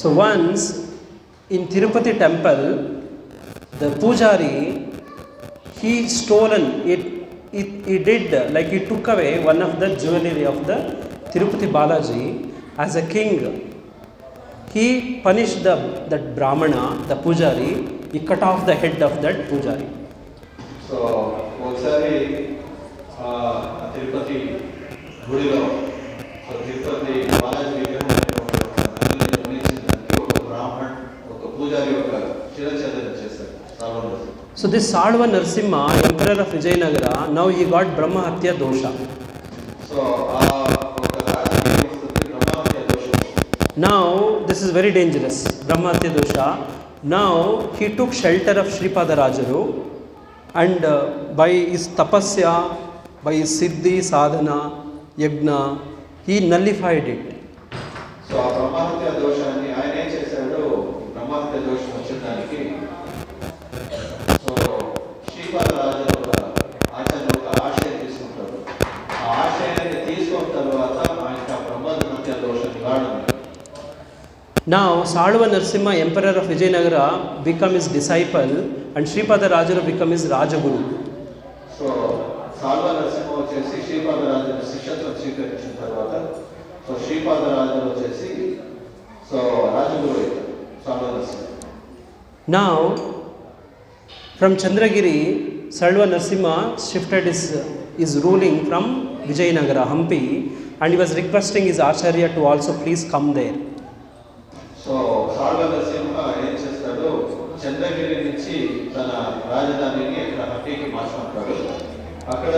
So once in Tirupati temple, the pujari, he stolen it. He did like he took away one of the jewelry of the Tirupati Balaji as a king. He punished that Brahmana, the pujari. He cut off the head of that pujari. So ఒకసారి తిరుపతి గుడిలో తిరుపతి బాలాజీ విగ్రహం ఒక బ్రాహ్మణ్ ఒక పూజారి ఒక శిరఛేదన చేశారు. So this Sadava Narshimha, emperor of Vijayanagara, now he got Brahma Hatya dosha. So ఒక రాజుకి వస్తుంది బ్రహ్మ హత్య దోషం. Now this is very dangerous, Brahma Hatya dosha. Now he took shelter of Sripada Rajaru and by his tapasya, by his siddhi sadhana, yagna, he nullified it. So ఆ బ్రహ్మహత్య దోషాన్ని ఆయన ఏం చేశాడు, బ్రహ్మహత్య దోషం వచ్చిన దానికి సో శ్రీపాద రాజు ఒక ఆచార్య ఒక ఆశయం తీసుకుంటారు. ఆ ఆశయాన్ని తీసుకున్న తర్వాత ఆయనకి ఆ బ్రహ్మహత్య దోషం నివారణ. Now, Saluva Narsimha, Emperor of Vijayanagara, become his disciple and Sripada Rajara become his Rajaguru. So Salva Narasimha వచ్చేసి శ్రీపాద రాజుని శిష్యత్వం స్వీకరించిన తర్వాత సో శ్రీపాద రాజు వచ్చేసి సో రాజగురు అవుతారు సాల్వ Narasimha. Now, from Chandragiri, Saluva Narsimha shifted his ruling from Vijayanagara, Hampi, and he was requesting his Acharya to also please come there. So Salva Narasimha ఏం చేస్తాడు, చంద్రగిరి నుంచి తన రాజధానిని ఇక్కడ హంపీకి మార్చుకుంటాడు. అక్కడ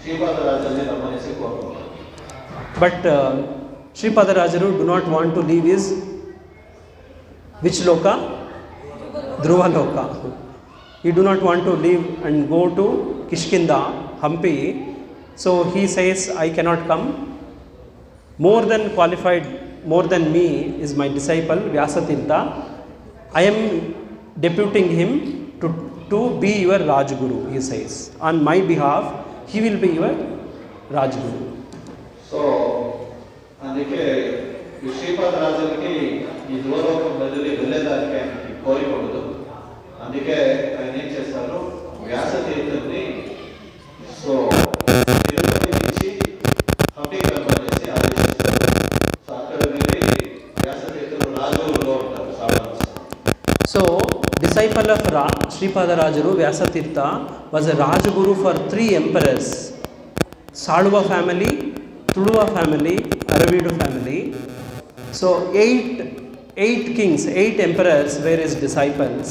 శ్రీపాద రాజుని రమ్మనేసి కోరుకుంటాడు. But Sripada Rajaru do not want to leave his which loka? Dhruva loka. He do not want to leave and go to Kishkinda, Hampi. So he says, I cannot come. More than qualified, more than me is my disciple Vyasatirtha. I am deputing him to be your Rajguru, he says. On my behalf, he will be your Rajguru. So అందుకే ఈ శ్రీపాద రాజులకి ఈ ధ్రువలోకం వెళ్ళేదానికి ఆయనకి కోరిక ఉండదు. అందుకే ఆయన ఏం చేస్తారు, వ్యాసతీర్థుని సో తిరుపతి నుంచి హంపీకి రమ్మనేసి ఆదేశిస్తారు. సో అక్కడ వెళ్ళి వ్యాసతీర్థులు రాజులో ఉంటారు సాధారణ. So, disciple of Sripada Rajaru, Vyasatirtha, was a Rajguru for 3 emperors. Saluva family, Tuluva family, Aravidu family. So, 8 kings, 8 emperors were his disciples.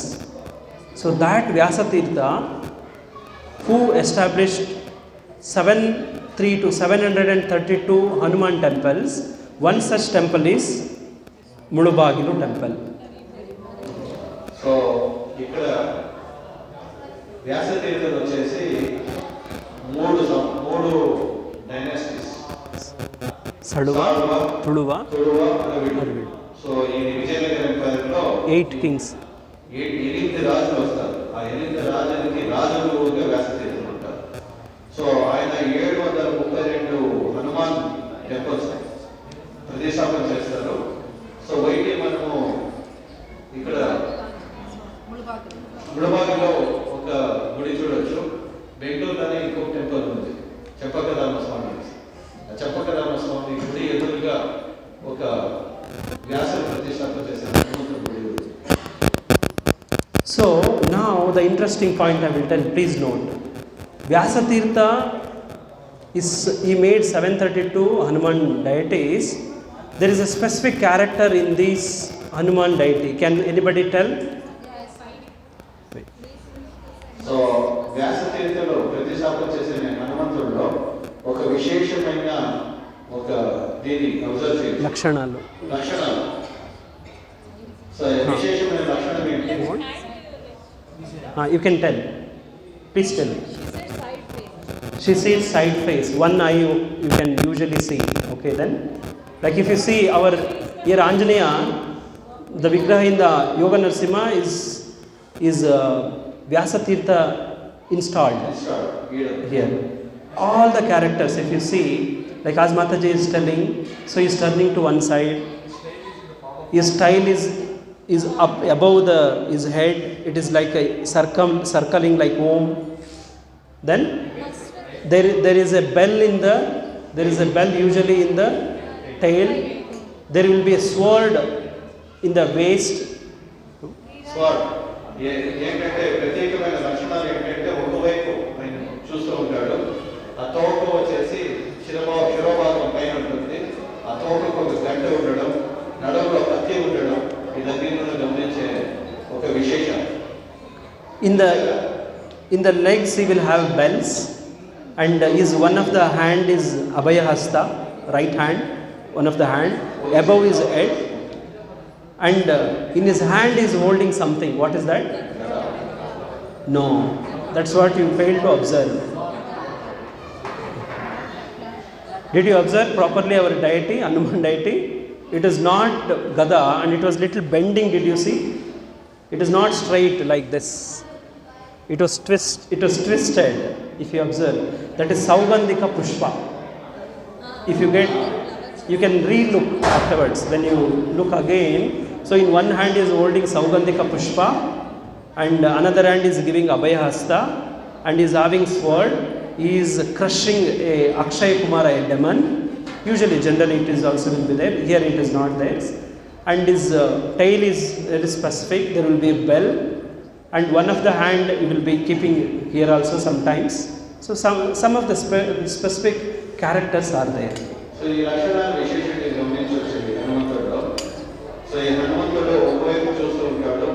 So, that Vyasatirtha, who established 73 to 732 Hanuman temples, one such temple is Mulubagilu temple. So ఇక్కడ వ్యాసతీర్థులు వచ్చేసి మూడు dynasties, Saluva, Tuluva, Aravidu. So ఈ Vijayanagara ఎంపైర్లో 8 kings. 8 రాజులు వస్తారు. ఆ 8 రాజులకి రాజగురువుగా వ్యాసతీర్థులు ఉంటారు. So ఆయన 732 Hanuman temples ప్రతిష్టాపన చేస్తారు. సో వైటి మనము ఇక్కడ ముళబాగిలో ఒక గుడి చూడొచ్చు. బెంగళూరులోనే ఇంకొక టెంపుల్ ఉంది, చెప్పక రామస్వామి. ఆ చెప్పక రామస్వామి గుడి ఎదురుగా ఒక వ్యాసుడు ప్రతిష్టాపన చేసిన హనుమంతుడి గుడి ఉంది. So now the interesting point I will tell, please note. Vyasatirtha he made 732 Hanuman deities. There is a specific character in this Hanuman deity. Can anybody tell? So వ్యాసతీర్థులు ప్రతిష్టాపన చేసిన హనుమంతుడిలో ఒక విశేషమైన ఒక దీన్ని అబ్జర్వ్ చేయండి, లక్షణాలు. సో విశేషమైన లక్షణం ఏంటి? You can tell. Please tell. She said side face. She says side face. One eye you can usually see. Okay, then. Like if you see our here Anjaneya, the Vigraha in the Yoga Narsimha is Vyasatirtha installed here. All the characters, if you see, like as Mataji is telling, so he is turning to one side. His style is up above his head. It is like a circling like Om. Then there is a bell usually in the tail. There will be a sword in the waist. స్వాడ్ ఏంటంటే ప్రత్యేకమైన లక్షణాలు ఏంటంటే ఒకవైపు ఆయన చూస్తూ ఉంటాడు. ఆ తోక వచ్చేసి శిరోభాగం పైన ఉంటుంది. ఆ తోకకు ఒక గంట ఉండడం, నడుములో కత్తి ఉండడం, ఇదన్నీ గమనించే ఒక విశేషం. In the legs he will have bells, and one of the hand is Abhaya Hasta, right hand, one of the hand above his head, and in his hand is holding something. What is that? No, that's what you failed to observe. Did you observe properly our deity, Hanuman deity? it is not gada and it was little bending, did you see? It is not straight like this. It was twisted, if you observe. That is Saugandhika Pushpa. If you get, you can re-look afterwards when you look again. So in one hand he is holding Saugandhika Pushpa and another hand is giving Abhayahasta and is having sword. He is crushing a Akshay Kumara, a demon. Usually, generally it is also will be there. Here it is not there. And his tail is very specific. There will be a bell. And one of the hand he will be keeping here also sometimes. So some of the specific characters are there. So ఈ లక్షణాలు విశేషంగా గమనించవచ్చు హనుమంతుడు. So ఈ హనుమంతుడు ఒకవైపు చూస్తూ ఉంటాడు,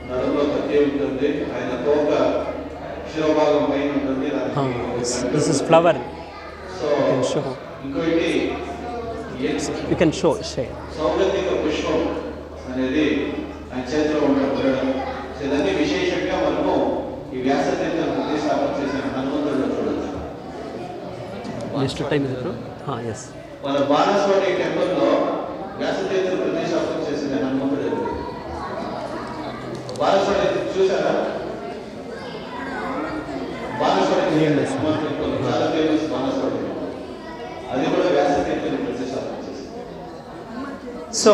నడుములో కత్తి ఉంటుంది, ఆయన తోక శిరోభాగం పైన ఉంటుంది. This is flower. So you can show. ఇంకోటి You can show shade. సౌగంధిక పుష్పం అనేది ఆయన చేతిలో ఉండడం. సో ఇదన్నీ విశేషంగా మనము ఈ వ్యాసతీర్థం ప్రతిష్టాపన చేసిన హనుమంతుడిలో చూడొచ్చు. ಎಷ್ಟು ಟೈಮ್ ಇದೆ ಬ್ರೋ? yes. మన బాణస్వామి టెంపుల్లో వ్యాసతీర్థం ప్రతిష్టాపన చేసిన హనుమంతుడు. బాణస్వామి చూసారా? బాణస్వామి హనుమంతుడు చాలా ఫేమస్ బాణస్వామి. అది కూడా వ్యాసతీర్థం ప్రతిష్టాపన చేసింది. So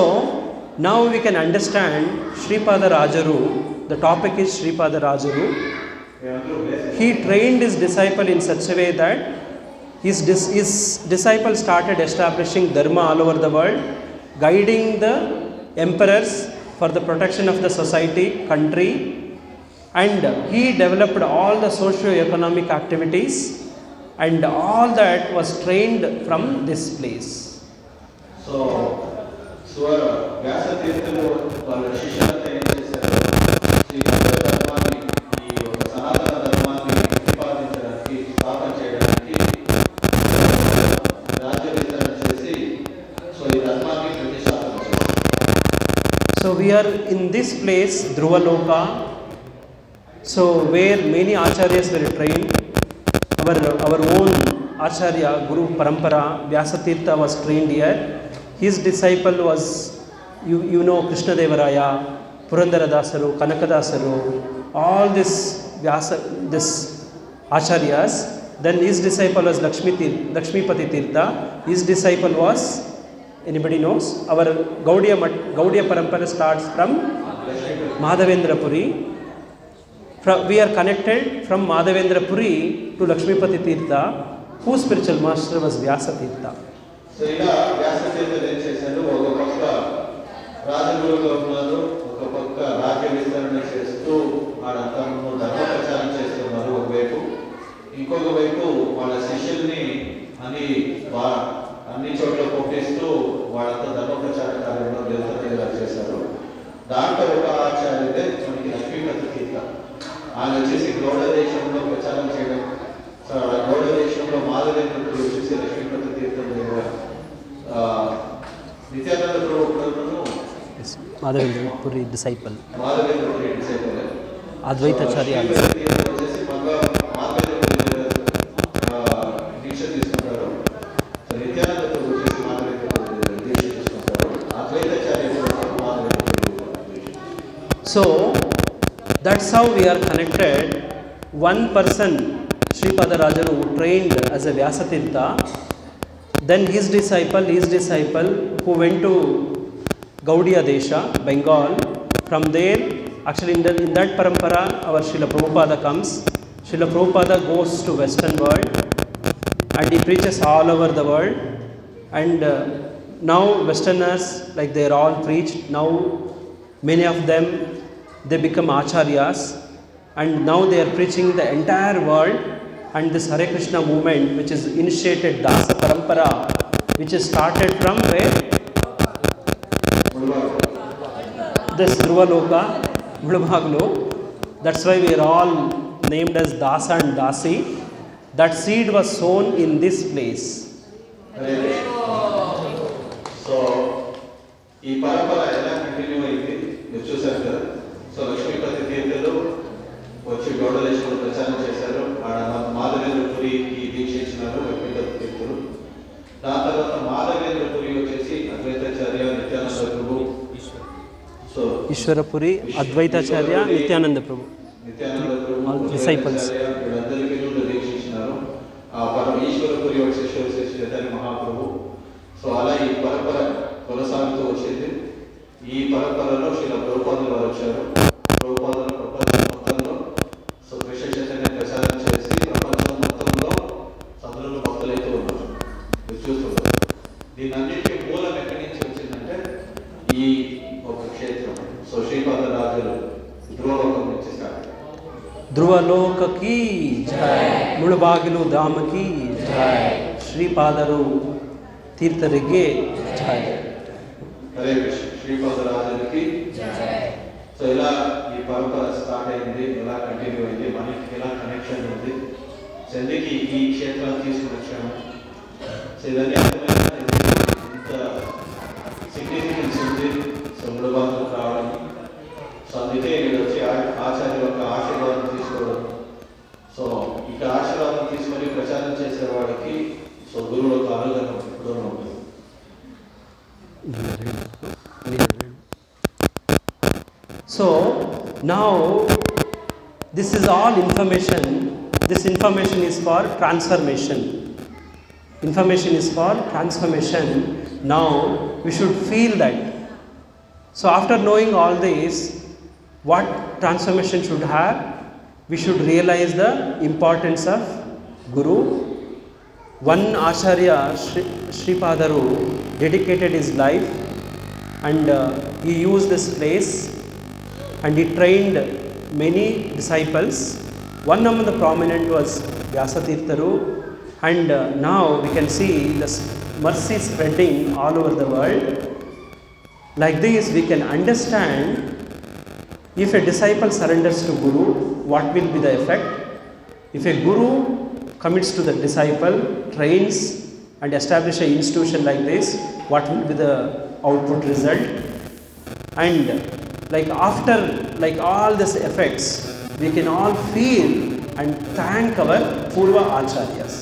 now we can understand Sripada Rajaru. The topic is Sripada Rajaru. He trained his disciple in such a way that his disciple started establishing dharma all over the world, guiding the emperors for the protection of the society, country, and he developed all the socio-economic activities, and all that was trained from this place. So వ్యాసతీర్థులు వాళ్ళ శిష్యులతో ఏం చేశారు? ఈ ధర్మాన్ని, ఈ సనాతన ధర్మాన్ని ప్రతిపాదించడానికి, స్థాపన చేయడానికి రాజ్య విస్తరణ చేసి సో ఈ ధర్మాన్ని ప్రతిష్టాపన చేశారు. So we are in this place, Dhruvaloka, so where many acharyas were trained. Our own acharya, Guru Parampara, Vyasatirtha was trained here. His disciple was, you know, Krishna Devaraya, Purandaradasaru, Kanakadasaru, all this acharyas. Then his disciple was Lakshmipati Tirtha. His disciple was, anybody knows? Our Gaudiya Parampara starts from Madhavendra Puri. We are connected from Madhavendra Puri to Lakshmipati Tirtha, whose spiritual master was Vyasa Tirtha. So ఇలా వ్యాసతీర్థులు ఏం చేశారు? ఒక పక్క రాజగురువుగా ఉన్నారు, ఒక పక్క రాజ్య విస్తరణ చేస్తూ వాళ్ళంతా ధర్మ ప్రచారం చేస్తున్నారు ఒకవైపు. ఇంకొక వైపు వాళ్ళ శిష్యుల్ని అన్ని చోట్ల పంపిస్తూ వాళ్ళంతా ధర్మ ప్రచార కార్యంలో నిరతగా చేశారు. దాంట్లో ఒక ఆచార్యుడే మనకి లక్ష్మీపతి తీర్థ. ఆయన వచ్చేసి గౌడ దేశంలో ప్రచారం చేయడం. గౌడ దేశంలో మాధవేంద్రుడు వచ్చేసి లక్ష్మీపతి తీర్థం దగ్గర నిత్యానంద ప్రభువును Madhavendra Puri disciple. మాధవేంద్ర పురి డిసైపుల్. Advaitacharya. వచ్చేసి మాధవేంద్ర పురి దీక్ష తీసుకుంటారు. సో నిత్యానంద ప్రభు వచ్చేసి మాధవేంద్ర పురి దీక్ష తీసుకుంటారు. అద్వైతాచార్య మాధవేంద్ర పురి. So that's how we are connected. One person, Sripada Rajaru, trained as a Vyasatirtha. Then his disciple who went to Gaudiya Desha, Bengal. From there, actually in that parampara, our Srila Prabhupada comes. Srila Prabhupada goes to Western world and he preaches all over the world. And now Westerners, like they are all preached. Now many of them, they become acharyas. And now they are preaching the entire world. And this Hare Krishna movement, which is initiated Dasa Parampara, which is started from where? This Dhruvaloka, Mulabhaglo. That's why we are all named as Dasa and Dasi. That seed was sown in this place. So ఈ పరంపర ఎలా continue అయింది మీరు చూసారు కదా. So Lakshmipati తీర్థులు వచ్చి గౌడ దేశంలో ప్రచారం చేశారు. మాధవేంద్ర పురికి దీక్ష ఇచ్చినారు లక్ష్మీపతి తీర్థులు. దాని తర్వాత మాధవేంద్ర పురి వచ్చేసి Advaitacharya Nityananda Ishwarapuri, Advaitacharya, Nityananda Prabhu. Nityananda ప్రభు, All disciples. వీళ్ళందరికీ దీక్షించినారు. ఈశ్వరపురి వచ్చేసి చైతన్య మహాప్రభు. సో అలా ఈ పరంపర కొనసాగుతూ వచ్చింది. ఈ పరంపరలో శ్రీల ప్రభుపాదులు వారు వచ్చారు. ప్రభుపాదుల ప్రపంచం మొత్తంలో సో కృష్ణ చైతన్య ప్రచారం చేసి ప్రపంచం మొత్తంలో సందులో భక్తులైతే ఉన్నారు. మీరు చూస్తున్నారు. దీని అన్నింటికీ మూలం ఎక్కడి నుంచి వచ్చిందంటే ఈ ఒక క్షేత్రం. సో శ్రీపాద రాజులు ధ్రువలోకం నుంచి స్టార్ట్. ಧ್ರುವಲೋಕ ಕೀ ಜಯ, ಮುಳುಬಾಗಿಲು ಧಾಮ ಕೀ ಜಯ, ಶ್ರೀಪಾದರು ತೀರ್ಥರಿಗೆ ಜಯ. హరే కృష్ణ. శ్రీపాద రాజులకి సో ఇలా ఈ పరంపర స్టార్ట్ అయింది, ఎలా కంటిన్యూ అయింది, మనకి ఎలా కనెక్షన్ ఉంది, చెందికి ఈ క్షేత్రాన్ని తీసుకుని వచ్చాము. సో ఇవన్నీ ఇంత సిగ్నిఫికెన్స్ ఉంది. సో ముడుబాగులు రావడం, సో అందుకే వీళ్ళు వచ్చి ఆచార్య యొక్క ఆశీర్వాదం తీసుకోవడం. సో ఇక ఆశీర్వాదం తీసుకొని ప్రచారం చేసేవాడికి సో గురువుల యొక్క అనుగ్రహం ఎప్పుడూ ఉంటుంది. So now this is all information. This information is for transformation. Information is for transformation. Now we should feel that. So after knowing all this, what transformation should have? We should realize the importance of Guru. One Acharya, Sripadaru, dedicated his life and he used this place and he trained many disciples. One among the prominent was Vyasatirtharu, and now we can see the mercy spreading all over the world. Like this we can understand, if a disciple surrenders to Guru, what will be the effect? If a Guru commits to the disciple, trains and establishes an institution like this, what will be the output result? And like after like all these effects, we can all feel and thank our Purva Acharyas.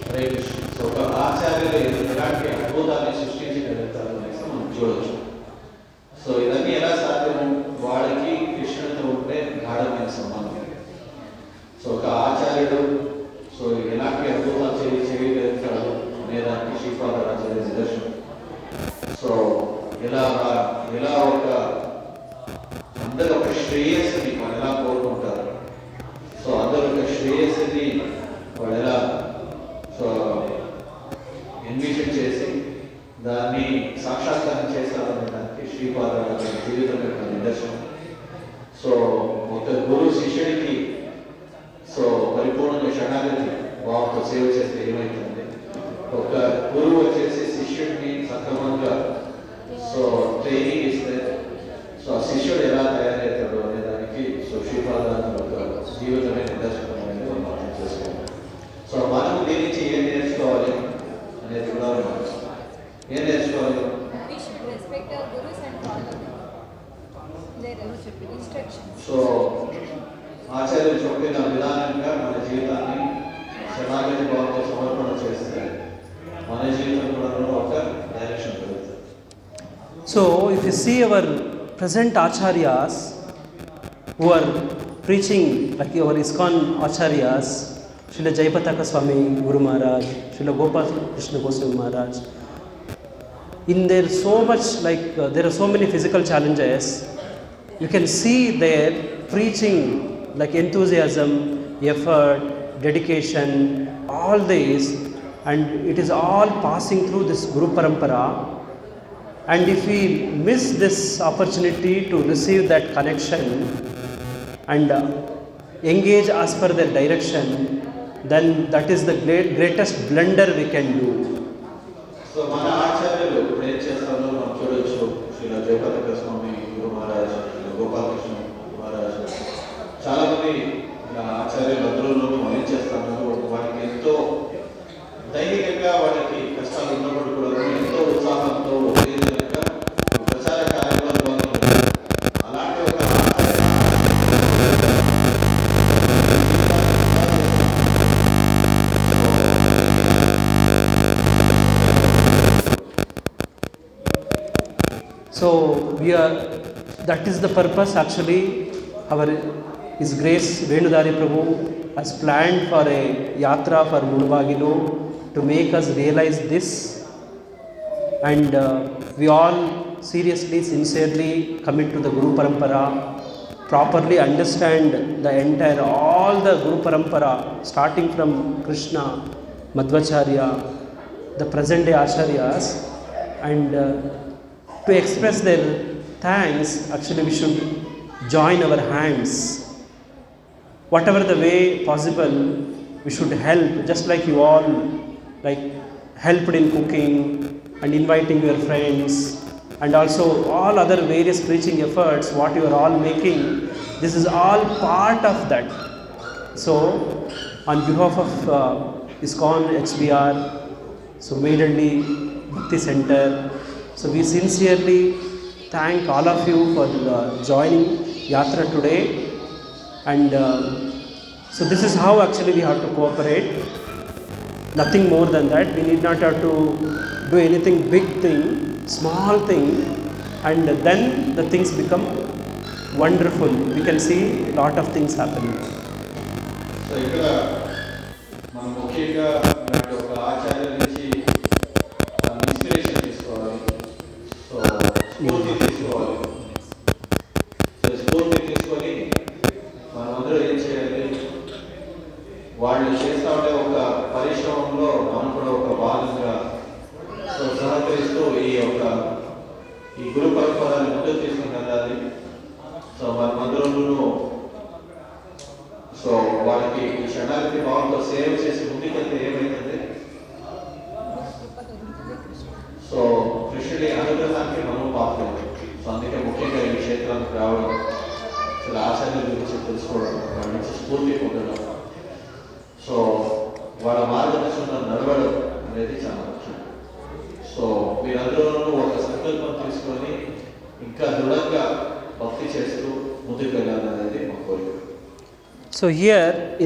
Hare Krishna. So ఒక ఆచార్యులు ఎలాంటి అద్భుతాన్ని సృష్టించగలుగుతారు అనేసి మనం చూడవచ్చు. So ఇవన్నీ ఎలా సాధ్యము? వాడికి కృష్ణుడితో ఉంటే గాఢమైన సంబంధం. సో ఒక ఆచార్యుడు సో ఎలాంటి అద్భుతాలు చేయగలుగుతాడు అనేదానికి శ్రీపాద ఆచార్య నిదర్శనం. సో ఎలా ఒక అందరూ ఒక శ్రేయస్సుని వాళ్ళు ఎలా కోరుకుంటారు. సో అందరూ ఒక శ్రేయస్సుని వాళ్ళు ఎలా సో ఎన్విషన్ చేసి దాన్ని సాక్షాత్కారం చేస్తారనే దానికి శ్రీపాద జీవితం యొక్క నిదర్శనం. సో ఒక గురు శిష్యుడికి సో పరిపూర్ణంగా శరణాగతి భావంతో సేవ చేస్తే ఏమవుతుంది? ఒక గురువు వచ్చేసి శిష్యుడిని సక్రమంగా సో ట్రైనింగ్ ఇస్తే సో ఆ శిష్యుడు ఎలా తయారవుతాడు అనే దానికి సో శ్రీపాద యొక్క జీవితమే నిదర్శనం అనేది మనం అర్థం చేసుకోవాలి. సో మనం దీని నుంచి ఏం నేర్చుకోవాలి అనేది కూడా ఏం నేర్చుకోవాలి? We should respect our gurus and follow their instructions. So ఆచార్యులు చెప్పిన విధానంగా మన జీవితాన్ని శరణాగతి భావంతో సమర్పణ చేస్తే మన జీవితం కూడా ఒక డైరెక్షన్ పెరుగుతుంది. So if you see our present Acharyas who are preaching, like our ISKCON Acharyas, Srila Jayapataka Swami Guru Maharaj, Srila Gopal Krishna Goswami Maharaj, in there so much like there are so many physical challenges, you can see their preaching like enthusiasm, effort, dedication, all this, and it is all passing through this Guru Parampara. And if we miss this opportunity to receive that connection and engage as per their direction, then that is the greatest blunder we can do. So మన ఆచార్యులు ఇప్పుడు ఏం చేస్తారో మనం చూడొచ్చు. శ్రీల జయపతాక స్వామి గురు మహారాజ్, గోపాలకృష్ణ మహారాజ్, చాలా మంది ఆచార్యులు అందరూ ఏం చేస్తారో వాటికి ఎంతో దైహికంగా వాటికి కష్టాలు ఉన్నప్పుడు కూడా ఎంతో ఉత్సాహంతో ఉత్తేజంగా ప్రచార కార్యక్రమాలు పాల్గొంటారు. అలాంటి ఒక that is the purpose actually our His Grace Venudari Prabhu has planned for a yatra for Mudubagilu to make us realize this, and we all seriously, sincerely commit to the Guru Parampara, properly understand the entire, all the Guru Parampara starting from Krishna, Madhvacharya, the present day Acharyas, and to express their thanks, actually we should join our hands. Whatever the way possible, we should help, just like you all like helped in cooking and inviting your friends, and also all other various preaching efforts what you are all making. This is all part of that. So on behalf of ISKCON HBR, so Medhalli Bhakti Center, so we sincerely thank all of you for joining Yatra today, and so this is how actually we have to cooperate, nothing more than that. We need not have to do anything big thing, small thing, and then the things become wonderful. We can see a lot of things happening. So ఇక్కడ మనం ముఖ్యంగా ఇలాంటి ఒక ఆచార్య నుంచి inspiration తీసుకోవాలి. So స్ఫూర్తి తీసుకోవాలి. So స్ఫూర్తి తీసుకొని మనమందరూ ఏం చేయాలి, వాళ్ళు చేస్తూ ఉంటే ఒక పరిశ్రమంలో మనం కూడా ఒక భాగంగా సో సహకరిస్తూ ఈ గురు పరంపరని ముందుకు తీసుకుని వెళ్ళాలి. సో మనమందరూ సో వాళ్ళకి ఈ శరణాగతి భావంతో సేవ చేసి ముందుకెళ్తే ఏమైతుంది, సో కృష్ణుడి అనుగ్రహానికి మనం పాత్రలు. సో అందుకే ముఖ్యంగా ఈ క్షేత్రానికి రావడం, అసలు ఆచార్యుల గురించి తెలుసుకోవడం, వాళ్ళ నుంచి స్ఫూర్తి పొందడం, సో వాళ్ళ మార్గదర్శనంలో నడవడం అనేది చాలా ముఖ్యం. సో మీరందరూ ఒక సంకల్పం తీసుకొని ఇంకా దృఢంగా భక్తి చేస్తూ ముందుకు వెళ్ళాలనేది మా కోరిక. So here